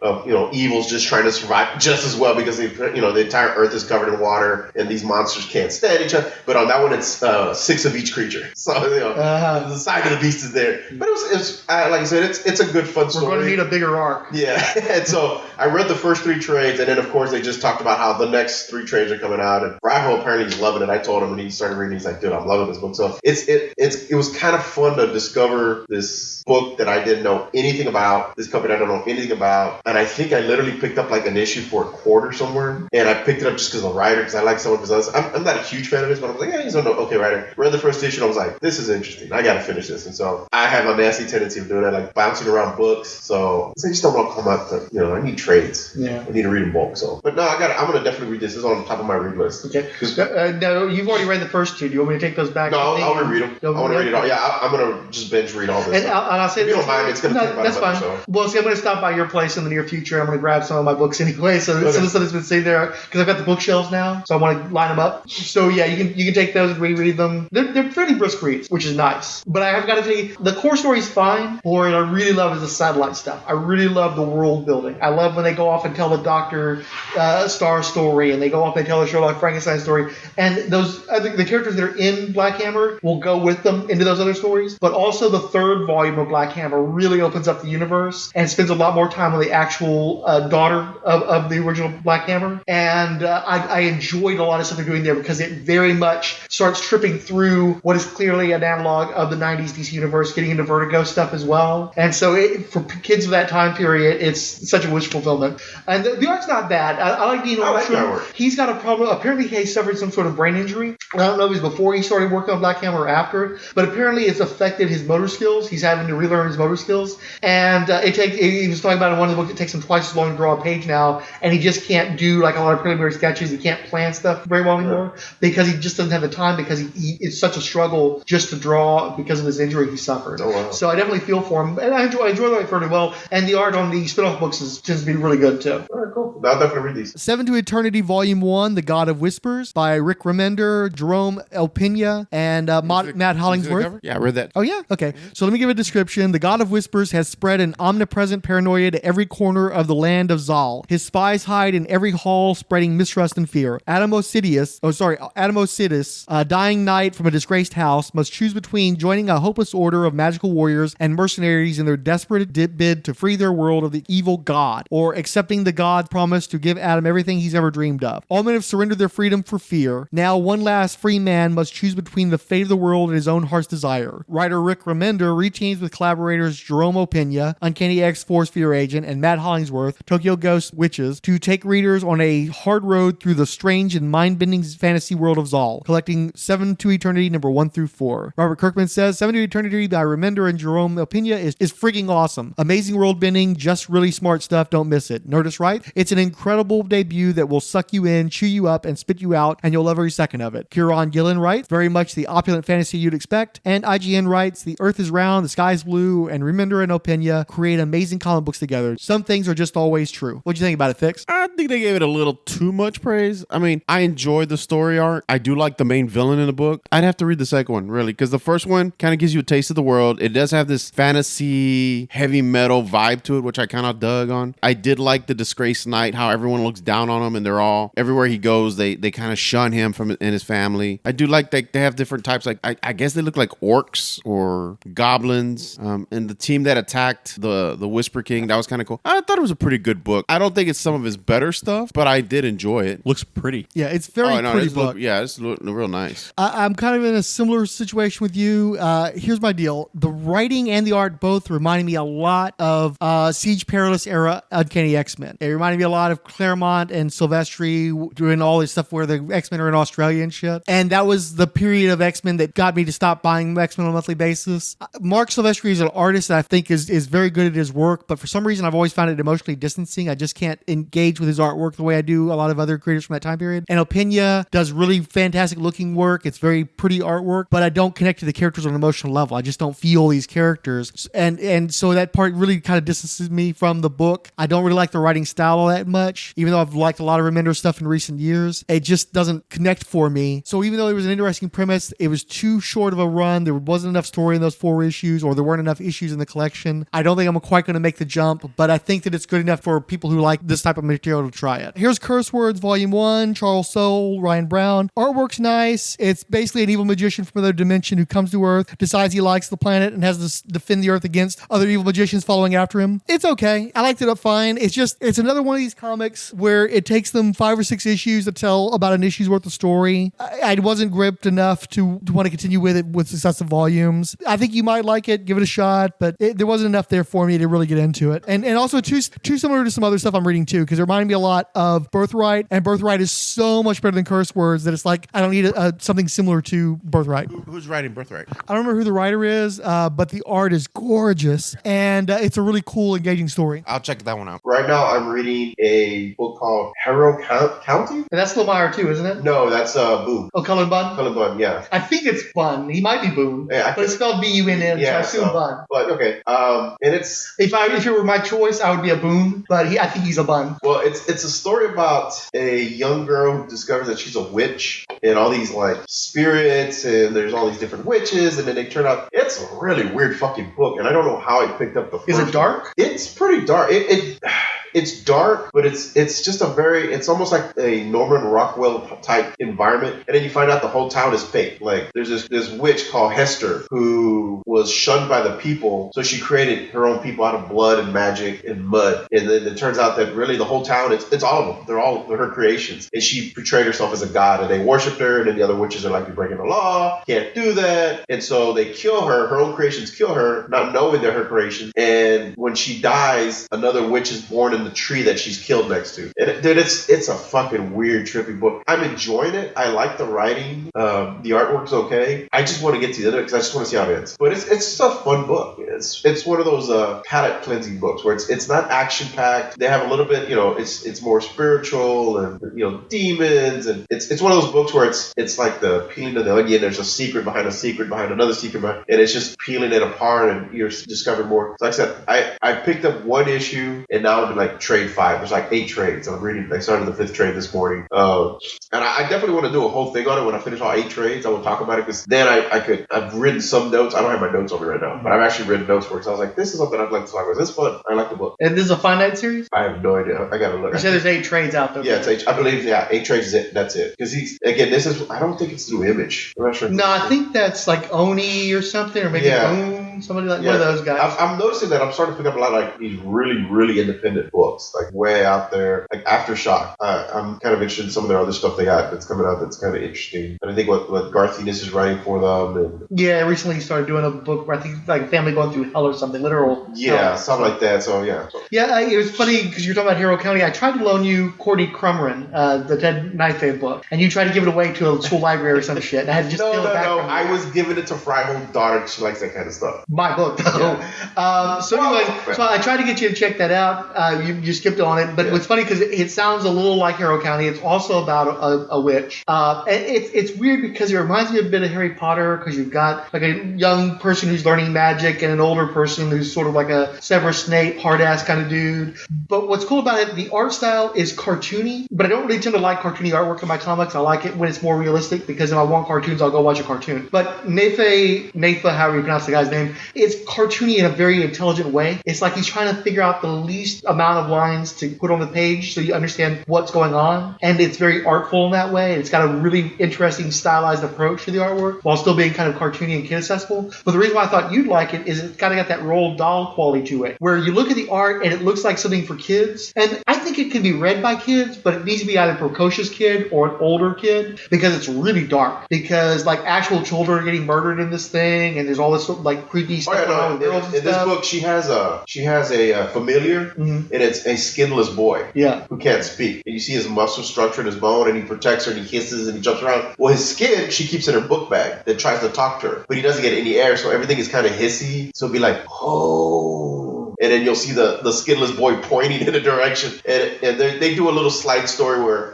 [SPEAKER 3] evils just trying to survive just as well because the entire Earth is covered in water and these monsters can't stand each other. But on that one, it's 6 of each creature. So the side of the beast is there. But it was like I said, it's a good fun story.
[SPEAKER 5] We're going to need a bigger arc.
[SPEAKER 3] Yeah. And so I read the first 3 trades, and then of course they just talked about how the next 3 trades are coming out. And Ryall apparently he's loving it. I told him when he started reading, he's like, dude, I'm loving this book. So it was kind of fun to discover this book that I didn't know anything about, this company I don't know anything about. And I think I literally picked up like an issue for $1 somewhere. And I picked it up just because of the writer, because I like some of his others. I'm not a huge fan of his, but I was like, yeah, he's an okay writer. Read the first issue, and I was like, this is interesting. I got to finish this. And so I have a nasty tendency of doing that, like bouncing around books. So I just don't want to come up to, I need trades.
[SPEAKER 5] Yeah.
[SPEAKER 3] I need to read in bulk. So, but no, I'm going to definitely read this. This is on the top of my read list.
[SPEAKER 5] Okay. No, you've already read the first 2. Do you want me to take those back?
[SPEAKER 3] No, I'll reread them. I want to read it all. Yeah, I'm going to just binge read all this.
[SPEAKER 5] And I'll say
[SPEAKER 3] if you don't mind, it's going to take about
[SPEAKER 5] that's
[SPEAKER 3] a
[SPEAKER 5] fine.
[SPEAKER 3] month or so.
[SPEAKER 5] Well, see, I'm going to stop by your place in the near future. I'm going to grab some of my books anyway. So some of the stuff that's been sitting there, because I've got the bookshelves now, so I want to line them up. So yeah, you can take those and reread them. They're fairly brisk reads, which is nice. But I have got to tell you, the core story's fine. What I really love is the satellite stuff. I really love the world building. I love when they go off and tell the Dr. Star story, and they go off and tell the Sherlock Frankenstein story. And those, I think the characters that are in Black Hammer will go with them into those other stories. But also the 3rd volume of Black Hammer really opens up the universe and spends a lot more time on the actual daughter of the original Black Hammer. And I enjoyed a lot of stuff they're doing there because it very much starts tripping through what is clearly an analog of the 90s DC universe, getting into Vertigo stuff as well. And so for kids of that time period, it's such a wish fulfillment. And the art's not bad. I like Dean Ormston. He's got a problem. Apparently he suffered some sort of brain injury. I don't know if it was before he started working on Black Hammer or after, but apparently it's affected his motor skills. He's having to relearn his motor skills. And he was talking about in one of the books, it takes him twice as long to draw a page now, and he just can't do like a lot of preliminary sketches. He can't plan stuff very well anymore because he just doesn't have the time, because it's such a struggle just to draw because of this injury he suffered.
[SPEAKER 3] Oh, wow.
[SPEAKER 5] So I definitely feel for him, and I enjoy that fairly well. And the art on the spin-off books tends to be really good too.
[SPEAKER 3] All right, cool. I'll definitely read these.
[SPEAKER 2] 7 to Eternity Volume 1, The God of Whispers by Rick Remender, Jerome Elpina, and Matt Hollingsworth.
[SPEAKER 1] Yeah, I read that.
[SPEAKER 2] Oh, yeah? Okay. So let me give a description. The God of Whispers has spread an omnipresent paranoia to every corner of the land of Zal. His spies hide in every hall, spreading mistrust and fear. Adamosidius, dying knight from a disgraced house, must choose between joining a hopeless order of magical warriors and mercenaries in their desperate bid to free their world of the evil god, or accepting the god's promise to give Adam everything he's ever dreamed of. All men have surrendered their freedom for fear. Now one last free man must choose between the fate of the world and his own heart's desire. Writer Rick Remender reteams with collaborators Jerome Elpina, Uncanny X-Force Fear Agent, and Matt Hollingsworth, Tokyo Ghost Witches, to take readers on a hard road through the strange and mind-bending fantasy world of Zal, collecting 7 to Eternity number 1 through 4. Robert Kirkman says 7 to Eternity by Remender and Jerome Elpina is freaking awesome. Amazing world bending, just really smart stuff. Don't miss it. Nerdist right? It's an incredible debut that will suck you in, chew you up, and spit you out, and you'll love every second of it. Kieran Gillen writes, very much the opulent fantasy you'd expect. And IGN writes, the earth is round, the sky is blue, and Remender and Elpina create amazing comic books together. Some things are just always true. What'd you think about it, Fix?
[SPEAKER 1] I think they gave it a little too much praise. I mean, I enjoyed the story arc. I do like the main villain in the book. I'd have to read the second one, really, because the first one kind of gives you a taste of the world. It does have this fantasy, heavy metal vibe to it, which I kind of dug on. I did like the disgraced knight, how everyone looks down on him, and they're all, everywhere he goes, they kind of shun him from and his family. I do like that they have different types, like, I guess they look like orcs or goblins, and the team that attacked the Whisper King, that was kind of cool. I thought it was a pretty good book. I don't think it's some of his better stuff, but I did enjoy it.
[SPEAKER 6] Looks pretty.
[SPEAKER 2] Yeah, it's very pretty book.
[SPEAKER 1] It's real nice.
[SPEAKER 2] I'm kind of in a similar situation with you. Here's my deal. The writing and the art both reminded me a lot of Siege Perilous era Uncanny X-Men. It reminded me a lot of Claremont and Silvestri doing all this stuff where the X-Men are in Australia and shit. And that was the period of X-Men that got me to stop buying X-Men on a monthly basis. Mark Silvestri is an artist that I think is very good at his work, but for some reason I've always found it emotionally distancing. I just can't engage with his artwork the way I do a lot of other creators from that time period. And Opinia does really fantastic looking work. It's very pretty artwork, but I don't connect to the characters on an emotional level. I just don't feel these characters. And so that part really kind of distances me from the book. I don't really like the writing style all that much, even though I've liked a lot of Remender stuff in recent years. It just doesn't connect for me. So even though it was an interesting premise, it was too short of a run. There wasn't enough story in those 4 issues, or there weren't enough issues in the collection. I don't think I'm quite going to make the jump, but I think that it's good enough for people who like this type of material to try it. Here's Curse Words, Volume 1, Charles Soule, Ryan Brown. Artwork's nice. It's basically an evil magician from another dimension who comes to Earth, decides he likes the planet, and has to defend the Earth against other evil magicians following after him. It's okay. I liked it up fine. It's another one of these comics where it takes them 5 or 6 issues to tell about an issue's worth of story. I wasn't gripped enough to want to continue with it with successive volumes. I think you might like it. Give it a shot, but there wasn't enough there for me to really get into it. And also too similar to some other stuff I'm reading too, because it reminded me a lot of Birthright, and Birthright is so much better than Curse Words that it's like I don't need something similar to Birthright.
[SPEAKER 1] Who's writing Birthright?
[SPEAKER 2] I don't remember who the writer is, but the art is gorgeous, and it's a really cool, engaging story.
[SPEAKER 1] I'll check that one out.
[SPEAKER 3] Right now, I'm reading a book called Harrow County.
[SPEAKER 5] And that's Lemire too, isn't it?
[SPEAKER 3] No, that's Boone.
[SPEAKER 5] Oh, Cullen Bunn?
[SPEAKER 3] Cullen Bunn, yeah.
[SPEAKER 5] I think it's Bunn. He might be Boone.
[SPEAKER 3] Yeah,
[SPEAKER 5] but it's spelled B-U-N-N, so I assume Bunn.
[SPEAKER 3] But okay. And it's...
[SPEAKER 5] If it were my choice, I would be a Boone, but I think he's a Bunn.
[SPEAKER 3] Well, it's a story about a young girl who discovers that she's a witch, and all these like spirits, and there's all these different witches, and then they turn out it's a really weird fucking book, and I don't know how I picked up the first.
[SPEAKER 5] Is it dark?
[SPEAKER 3] One. It's pretty dark. It's dark, but it's just it's almost like a Norman Rockwell type environment. And then you find out the whole town is fake. Like there's this witch called Hester who was shunned by the people. So she created her own people out of blood and magic and mud. And then it turns out that really the whole town, it's all of them. They're her creations. And she portrayed herself as a god, and they worshipped her. And then the other witches are like, you're breaking the law. Can't do that. And so they kill her. Her own creations kill her, not knowing they're her creations. And when she dies, another witch is born in the tree that she's killed next to. And dude, it's a fucking weird, trippy book. I'm enjoying it. I like the writing. The artwork's okay. I just want to get to the end of it because I just want to see how it ends. But it's just a fun book. It's one of those palate cleansing books where it's not action packed. They have a little bit, it's more spiritual and demons, and it's one of those books where it's like the peeling of the onion. There's a secret behind another secret and it's just peeling it apart, and you're discovering more. So like I said, I picked up 1 issue, and now I'm in like trade 5. There's like 8 trades. I'm reading. I started the 5th trade this morning. And I definitely want to do a whole thing on it when I finish all 8 trades. I will talk about it because then I've written some notes. I don't have my notes on me right now, but I've actually written notes for it. So I was like, this is something I'd like to talk about. This is fun. I like the book.
[SPEAKER 5] And this is a finite series?
[SPEAKER 3] I have no idea. I gotta look.
[SPEAKER 5] You said there's 8 trades out there.
[SPEAKER 3] Yeah, it's 8. I believe 8 trades is it. That's it. Because I don't think it's through Image. I'm not sure.
[SPEAKER 5] No, I think that's like Oni or something, or maybe Boom, somebody like one of those guys.
[SPEAKER 3] I'm noticing that I'm starting to pick up a lot of like these really, really independent books, like way out there, like Aftershock. I'm kind of interested in some of their other stuff they got that's coming out that's kind of interesting. And I think what Garthinus is writing for them. And
[SPEAKER 5] yeah, recently he started doing a book where I think like family going through hell or something, literal.
[SPEAKER 3] Yeah, something like that. So yeah.
[SPEAKER 5] Yeah, it was funny because you're talking about Harrow County. I tried to loan you Courtney Crumrin, the Ted Knifehead book, and you tried to give it away to a school library or some shit. And I had to just steal it back from you.
[SPEAKER 3] I was giving it to Fryhold's daughter. She likes that kind of stuff.
[SPEAKER 5] My book, though. Yeah. So I tried to get you to check that out. You skipped on it, but what's funny because it sounds a little like Harrow County. It's also about a witch. And it's weird because it reminds me a bit of Harry Potter because you've got like a young person who's learning magic and an older person who's sort of like a Severus Snape, hard-ass kind of dude. But what's cool about it, the art style is cartoony, but I don't really tend to like cartoony artwork in my comics. I like it when it's more realistic because if I want cartoons, I'll go watch a cartoon. But Nafa, however you pronounce the guy's name, it's cartoony in a very intelligent way. It's like he's trying to figure out the least amount of lines to put on the page so you understand what's going on. And it's very artful in that way. It's got a really interesting stylized approach to the artwork while still being kind of cartoony and kid accessible. But the reason why I thought you'd like it is it's kind of got that Roald Dahl quality to it, where you look at the art and it looks like something for kids. And I think it can be read by kids, but it needs to be either a precocious kid or an older kid because it's really dark. Because like actual children are getting murdered in this thing, and there's all this like creepy stuff.
[SPEAKER 3] In this book, she has a familiar, and it's a skinless boy.
[SPEAKER 5] Yeah.
[SPEAKER 3] Who can't speak. And you see his muscle structure in his bone, and he protects her, and he hisses, and he jumps around. Well, his skin, she keeps in her book bag that tries to talk to her, but he doesn't get any air, so everything is kind of hissy. So it'll be like, oh. and then you'll see the skinless boy pointing in a direction, and they do a little slide story where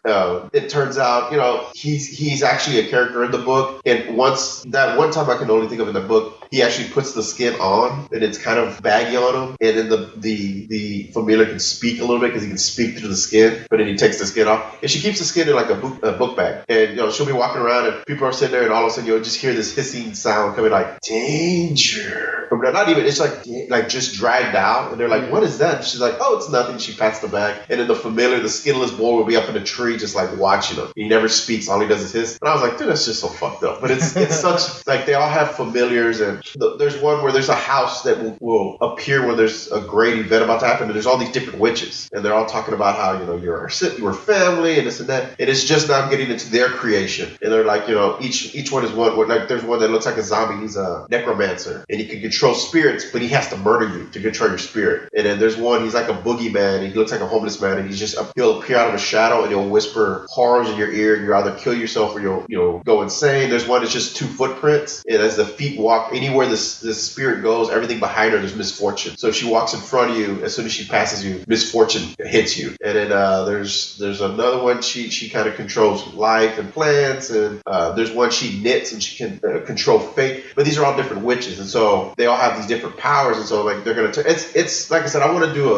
[SPEAKER 3] it turns out, he's actually a character in the book, and once that one time I can only think of in the book, he actually puts the skin on, and it's kind of baggy on him, and then the familiar can speak a little bit because he can speak through the skin, but then he takes the skin off, and she keeps the skin in like a book bag, and she'll be walking around, and people are sitting there, and all of a sudden you'll just hear this hissing sound coming like danger. But not even, it's like just dragged out, and they're like, what is that? And she's like, oh, it's nothing. She pats the bag, and then the familiar, the skinless boy will be up in a tree just like watching him. He never speaks, all he does is hiss. And I was like, dude, that's just so fucked up. But it's such, like, they all have familiars, and there's one where there's a house that will appear when there's a great event about to happen, and there's all these different witches, and they're all talking about how, you're family and this and that, and it's just now getting into their creation, and they're like, each one is one, like there's one that looks like a zombie, he's a necromancer, and he can control spirits, but he has to murder you to control your spirit. And then there's one, he's like a boogeyman, and he looks like a homeless man, and he'll appear out of a shadow, and he'll whisper horrors in your ear, and you either kill yourself or you'll go insane. There's one that's just 2 footprints, and as the feet walk, anywhere this spirit goes, everything behind her, there's misfortune. So if she walks in front of you, as soon as she passes you, misfortune hits you. And then there's another one, she kind of controls life and plants, and there's one she knits, and she can control fate. But these are all different witches, and so they all have these different powers, and so like they're gonna it's like I said, I want to do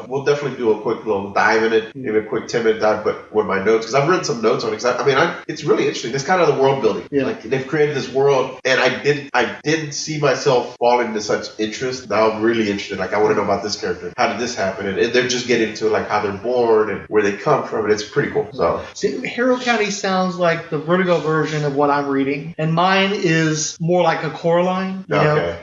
[SPEAKER 3] we'll definitely do a quick little dive in it, maybe a quick 10-minute dive, but with my notes, because I've written some notes on it. It's really interesting. It's kind of the world building. Yeah. Like they've created this world, and I didn't see myself falling into such interest. Now I'm really interested. Like I want to know about this character. How did this happen? And they're just getting into like how they're born and where they come from, and it's pretty cool. So
[SPEAKER 5] Harrow County sounds like the Vertigo version of what I'm reading, and mine is more like a Coraline,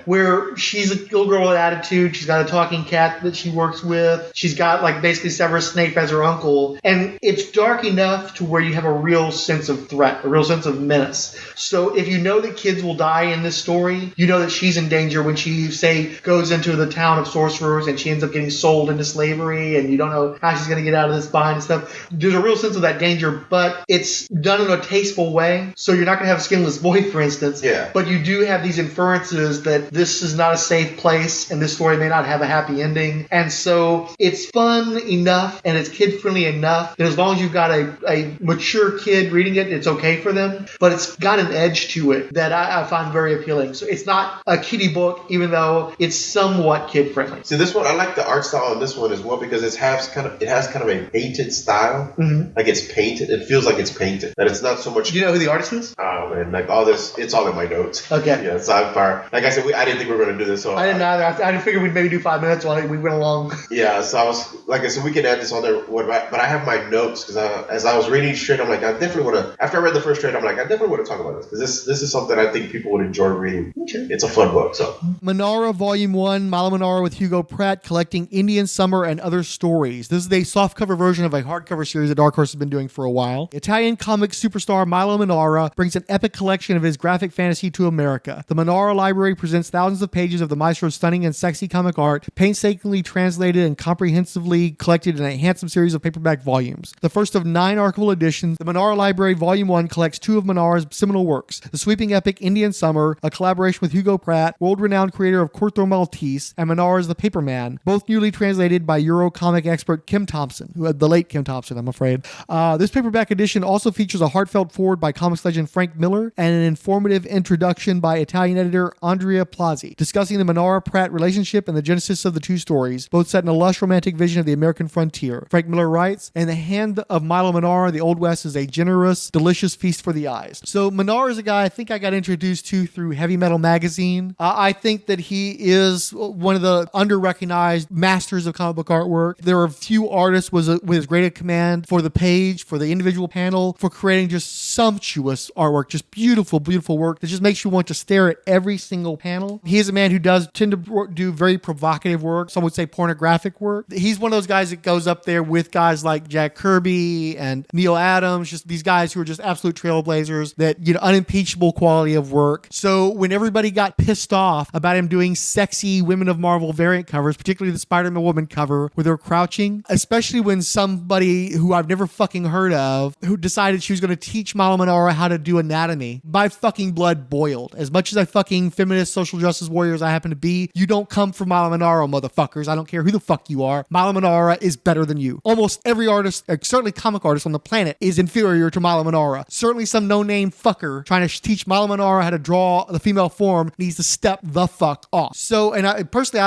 [SPEAKER 5] where she's a little girl with attitude. She's got a talking cat that she works with. She's got like basically Severus Snape as her uncle, and it's dark enough to where you have a real sense of threat, a real sense of menace. So if you know that kids will die in this story, you know that she's in danger when she, say, goes into the town of sorcerers and she ends up getting sold into slavery, and you don't know how she's going to get out of this bind and stuff. There's a real sense of that danger, but it's done in a tasteful way. So you're not going to have a skinless boy, for instance, but you do have these inferences that this is not a safe place and this story may not have a happy ending. And so it's fun enough and it's kid-friendly enough that as long as you've got a mature kid reading it, it's okay for them. But it's got an edge to it that I find very appealing. So it's not a kiddie book, even though it's somewhat kid-friendly.
[SPEAKER 3] See, this one, I like the art style on this one as well, because it has kind of a painted style. Mm-hmm. Like it's painted. It feels like it's painted. That it's not so much.
[SPEAKER 5] Do you know who the artist is?
[SPEAKER 3] Oh man, like all this, it's all in my notes.
[SPEAKER 5] Okay.
[SPEAKER 3] Yeah, Sci-Fi. Like I said, I didn't think we were going to do this. So
[SPEAKER 5] I didn't either. I didn't figure we'd maybe do 5 minutes on it. We went along.
[SPEAKER 3] Yeah, so I was, like I said, we can add this on there. But I have my notes, because as I was reading straight, I'm like, I definitely want to, after I read the first trade, I'm like, I definitely want to talk about this, because this is something I think people would enjoy reading. Okay. It's a fun book. So
[SPEAKER 2] Manara Volume 1, Milo Manara with Hugo Pratt, collecting Indian Summer and Other Stories. This is a softcover version of a hardcover series that Dark Horse has been doing for a while. Italian comic superstar Milo Manara brings an epic collection of his graphic fantasy to America. The Manara Library presents thousands of pages of the maestro's stunning and sexy comic art, painstakingly translated and comprehensively collected in a handsome series of paperback volumes. The first of 9 archival editions, the Manara Library Volume 1 collects 2 of Manara's seminal works, the sweeping epic Indian Summer, a collaboration with Hugo Pratt, world-renowned creator of Corto Maltese, and Manara's The Paperman, both newly translated by Euro comic expert Kim Thompson, the late Kim Thompson, I'm afraid. This paperback edition also features a heartfelt foreword by comics legend Frank Miller and an informative introduction by Italian editor Andrea Plazzi, discussing the Manara-Pratt relationship and the genesis of the 2 stories, both set in a lush romantic vision of the American frontier. Frank Miller writes, "In the hand of Milo Manara, the Old West is a generous, delicious feast for the eyes." So Manara is a guy I think I got introduced to through Heavy Metal Magazine. I think that he is one of the under-recognized masters of comic book artwork. There are few artists with as great a command for the page, for the individual panel, for creating just sumptuous artwork, just beautiful, beautiful work that just makes you want to stare at every single panel. He is a man who does tend to do very provocative work, some would say pornographic work. He's one of those guys that goes up there with guys like Jack Kirby and Neil Adams, just these guys who are just absolute trailblazers that, unimpeachable quality of work. So when everybody everybody got pissed off about him doing sexy Women of Marvel variant covers, particularly the Spider-Man woman cover where they're crouching, especially when somebody who I've never fucking heard of, who decided she was going to teach Mala Manara how to do anatomy. My fucking blood boiled. As much as I fucking feminist social justice warriors I happen to be, you don't come from Mala Manara, motherfuckers. I don't care who the fuck you are. Mala Manara is better than you. Almost every artist, certainly comic artist on the planet, is inferior to Mala Manara. Certainly some no-name fucker trying to teach Mala Manara how to draw the female form needs to step the fuck off. So, and I personally,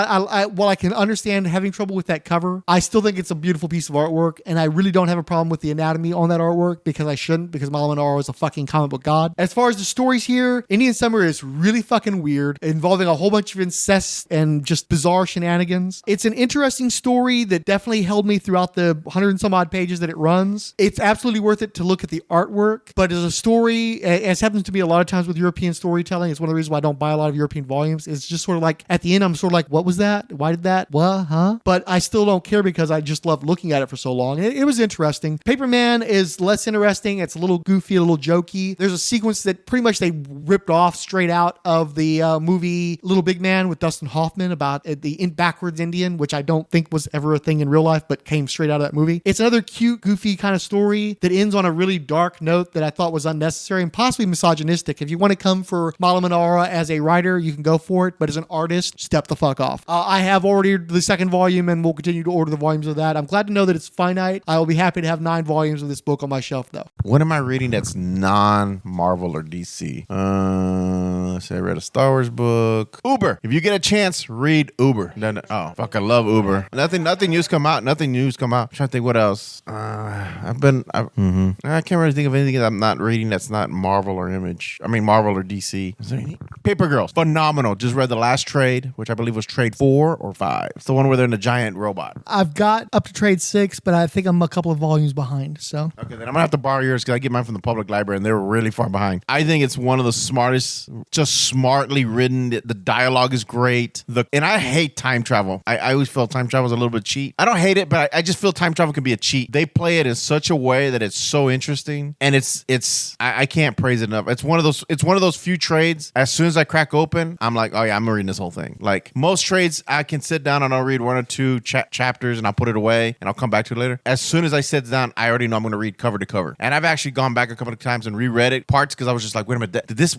[SPEAKER 2] while I can understand having trouble with that cover, I still think it's a beautiful piece of artwork, and I really don't have a problem with the anatomy on that artwork because I shouldn't, because Mala Manara is a fucking comic book god. As far as the stories here, Indian Summer is really fucking weird, involving a whole bunch of incest and just bizarre shenanigans. It's an interesting story that definitely held me throughout the 100 and some odd pages that it runs. It's absolutely worth it to look at the artwork, but as a story, as happens to me a lot of times with European storytelling, it's one of the reasons why I don't buy a lot of European volumes. It's just sort of like, at the end, I'm sort of like, what was that? Why did that? What? Huh? But I still don't care because I just loved looking at it for so long. It was interesting. Paperman is less interesting. It's a little goofy, a little jokey. There's a sequence that pretty much they ripped off straight out of the movie Little Big Man with Dustin Hoffman about the backwards Indian, which I don't think was ever a thing in real life, but came straight out of that movie. It's another cute, goofy kind of story that ends on a really dark note that I thought was unnecessary and possibly misogynistic. If you want to come for Mala Manara as a writer, you can go for it, but as an artist, step the fuck off. I have ordered the second volume and will continue to order the volumes of that. I'm glad to know that it's finite. I will be happy to have 9 volumes of this book on my shelf, though.
[SPEAKER 1] What am I reading that's non-Marvel or DC? Let's say I read a Star Wars book. Uber. If you get a chance, read Uber. Oh, fuck, I love Uber. Nothing new's come out. I'm trying to think what else. I can't really think of anything that I'm not reading that's not Marvel or Image. I mean, Marvel or DC. Is there any? Paper Girls. Phenomenal. Just read the last trade, which I believe was trade 4 or 5. It's the one where they're in a giant robot.
[SPEAKER 2] I've got up to trade 6, but I think I'm a couple of volumes behind, so.
[SPEAKER 1] Okay, then I'm gonna have to borrow yours because I get mine from the public library and they were really far behind. I think it's one of the smartest, just smartly written. The dialogue is great. And I hate time travel. I always feel time travel is a little bit cheat. I don't hate it, but I just feel time travel can be a cheat. They play it in such a way that it's so interesting, and I can't praise it enough. It's one of those few trades. As soon as I crack open, I'm like, oh yeah, I'm reading this whole thing. Like most trades, I can sit down and I'll read 1 or 2 chapters and I'll put it away and I'll come back to it later. As soon as I sit down, I already know I'm going to read cover to cover. And I've actually gone back a couple of times and reread it parts because I was just like, wait a minute,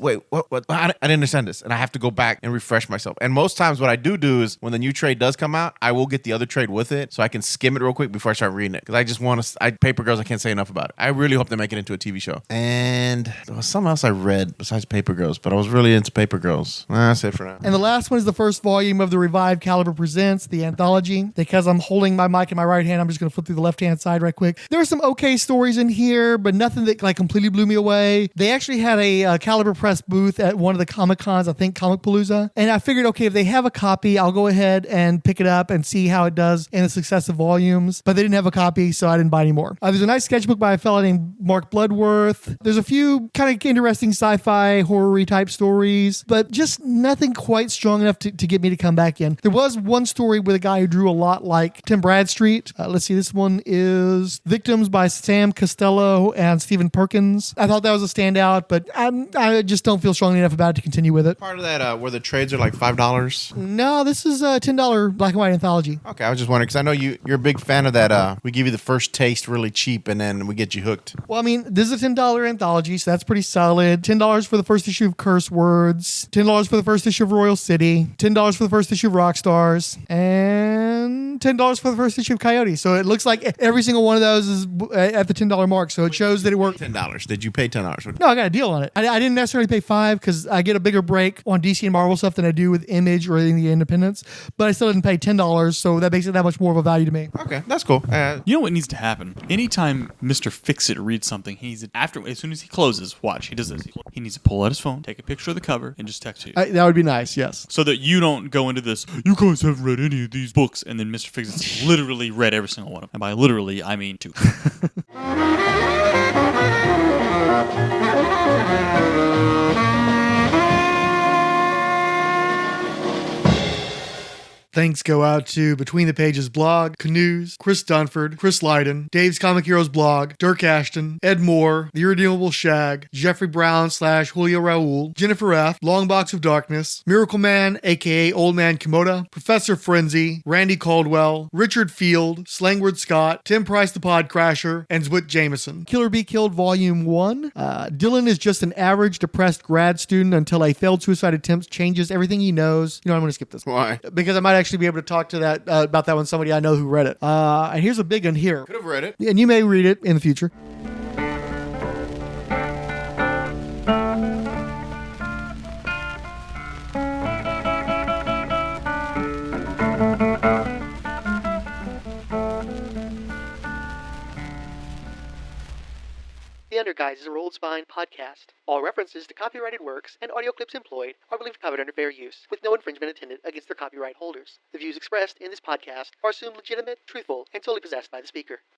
[SPEAKER 1] what? I didn't understand this, and I have to go back and refresh myself. And most times, what I do is when the new trade does come out, I will get the other trade with it so I can skim it real quick before I start reading it because I just want to. Paper Girls, I can't say enough about it. I really hope they make it into a TV show. And there was something else I read besides Paper Girls, but I was really into Paper Girls. That's it for now.
[SPEAKER 2] And the last one is the first volume of the Revived Caliber Presents, the anthology. Because I'm holding my mic in my right hand, I'm just going to flip through the left-hand side right quick. There are some okay stories in here, but nothing that like completely blew me away. They actually had a Caliber Press booth at one of the Comic-Cons, I think Comic Palooza. And I figured, okay, if they have a copy, I'll go ahead and pick it up and see how it does in the successive volumes. But they didn't have a copy, so I didn't buy any more. There's a nice sketchbook by a fellow named Mark Bloodworth. There's a few kind of interesting sci-fi, horror-y type stories, but just nothing quite strong enough to get me to come back in. There was one story with a guy who drew a lot like Tim Bradstreet. Let's see, this one is Victims by Sam Costello and Stephen Perkins. I thought that was a standout, but I just don't feel strongly enough about it to continue with it.
[SPEAKER 1] Part of that where the trades are like $5?
[SPEAKER 2] No, this is a $10 black and white anthology.
[SPEAKER 1] Okay, I was just wondering because I know you're a big fan of that. We give you the first taste really cheap and then we get you hooked.
[SPEAKER 2] Well, I mean, this is a $10 anthology, so that's pretty solid. $10 for the first issue of Curse Words, $10 for the first issue of Royal City, $10 for the first issue of Rockstars, and $10 for the first issue of Coyotes. So it looks like every single one of those is at the $10 mark, so it shows that it worked.
[SPEAKER 1] $10. Did you pay $10?
[SPEAKER 2] No, I got a deal on it. I didn't necessarily pay $5 because I get a bigger break on DC and Marvel stuff than I do with Image or any of the independents, but I still didn't pay $10, so that makes it that much more of a value to me.
[SPEAKER 1] Okay, that's cool.
[SPEAKER 6] You know what needs to happen? Anytime Mr. Fix-It reads something, as soon as he closes, watch, he does this. He needs to pull out his phone, take a picture of the cover, and just text you.
[SPEAKER 2] That would be nice, yes.
[SPEAKER 6] So that you don't go into this, you guys haven't read any of these books, and then Mr. Fix-It's literally read every single one of them. And by literally, I mean 2.
[SPEAKER 2] Thanks go out to Between the Pages blog, Canoes, Chris Dunford, Chris Lydon, Dave's Comic Heroes blog, Dirk Ashton, Ed Moore, The Irredeemable Shag, Jeffrey Brown / Julio Raul, Jennifer F., Long Box of Darkness, Miracle Man, aka Old Man Komoda, Professor Frenzy, Randy Caldwell, Richard Field, Slangward Scott, Tim Price the Podcrasher, and Zwit Jameson. Killer Be Killed Volume 1. Dylan is just an average depressed grad student until a failed suicide attempt changes everything he knows. You know, I'm going to skip this.
[SPEAKER 1] Why?
[SPEAKER 2] Because I might actually be able to talk to that about that one somebody I know who read it. And here's a big one here.
[SPEAKER 1] Could have read it.
[SPEAKER 2] And you may read it in the future.
[SPEAKER 5] The Underguides is a Rolled Spine podcast. All references to copyrighted works and audio clips employed are believed covered under fair use, with no infringement intended against their copyright holders. The views expressed in this podcast are assumed legitimate, truthful, and solely possessed by the speaker.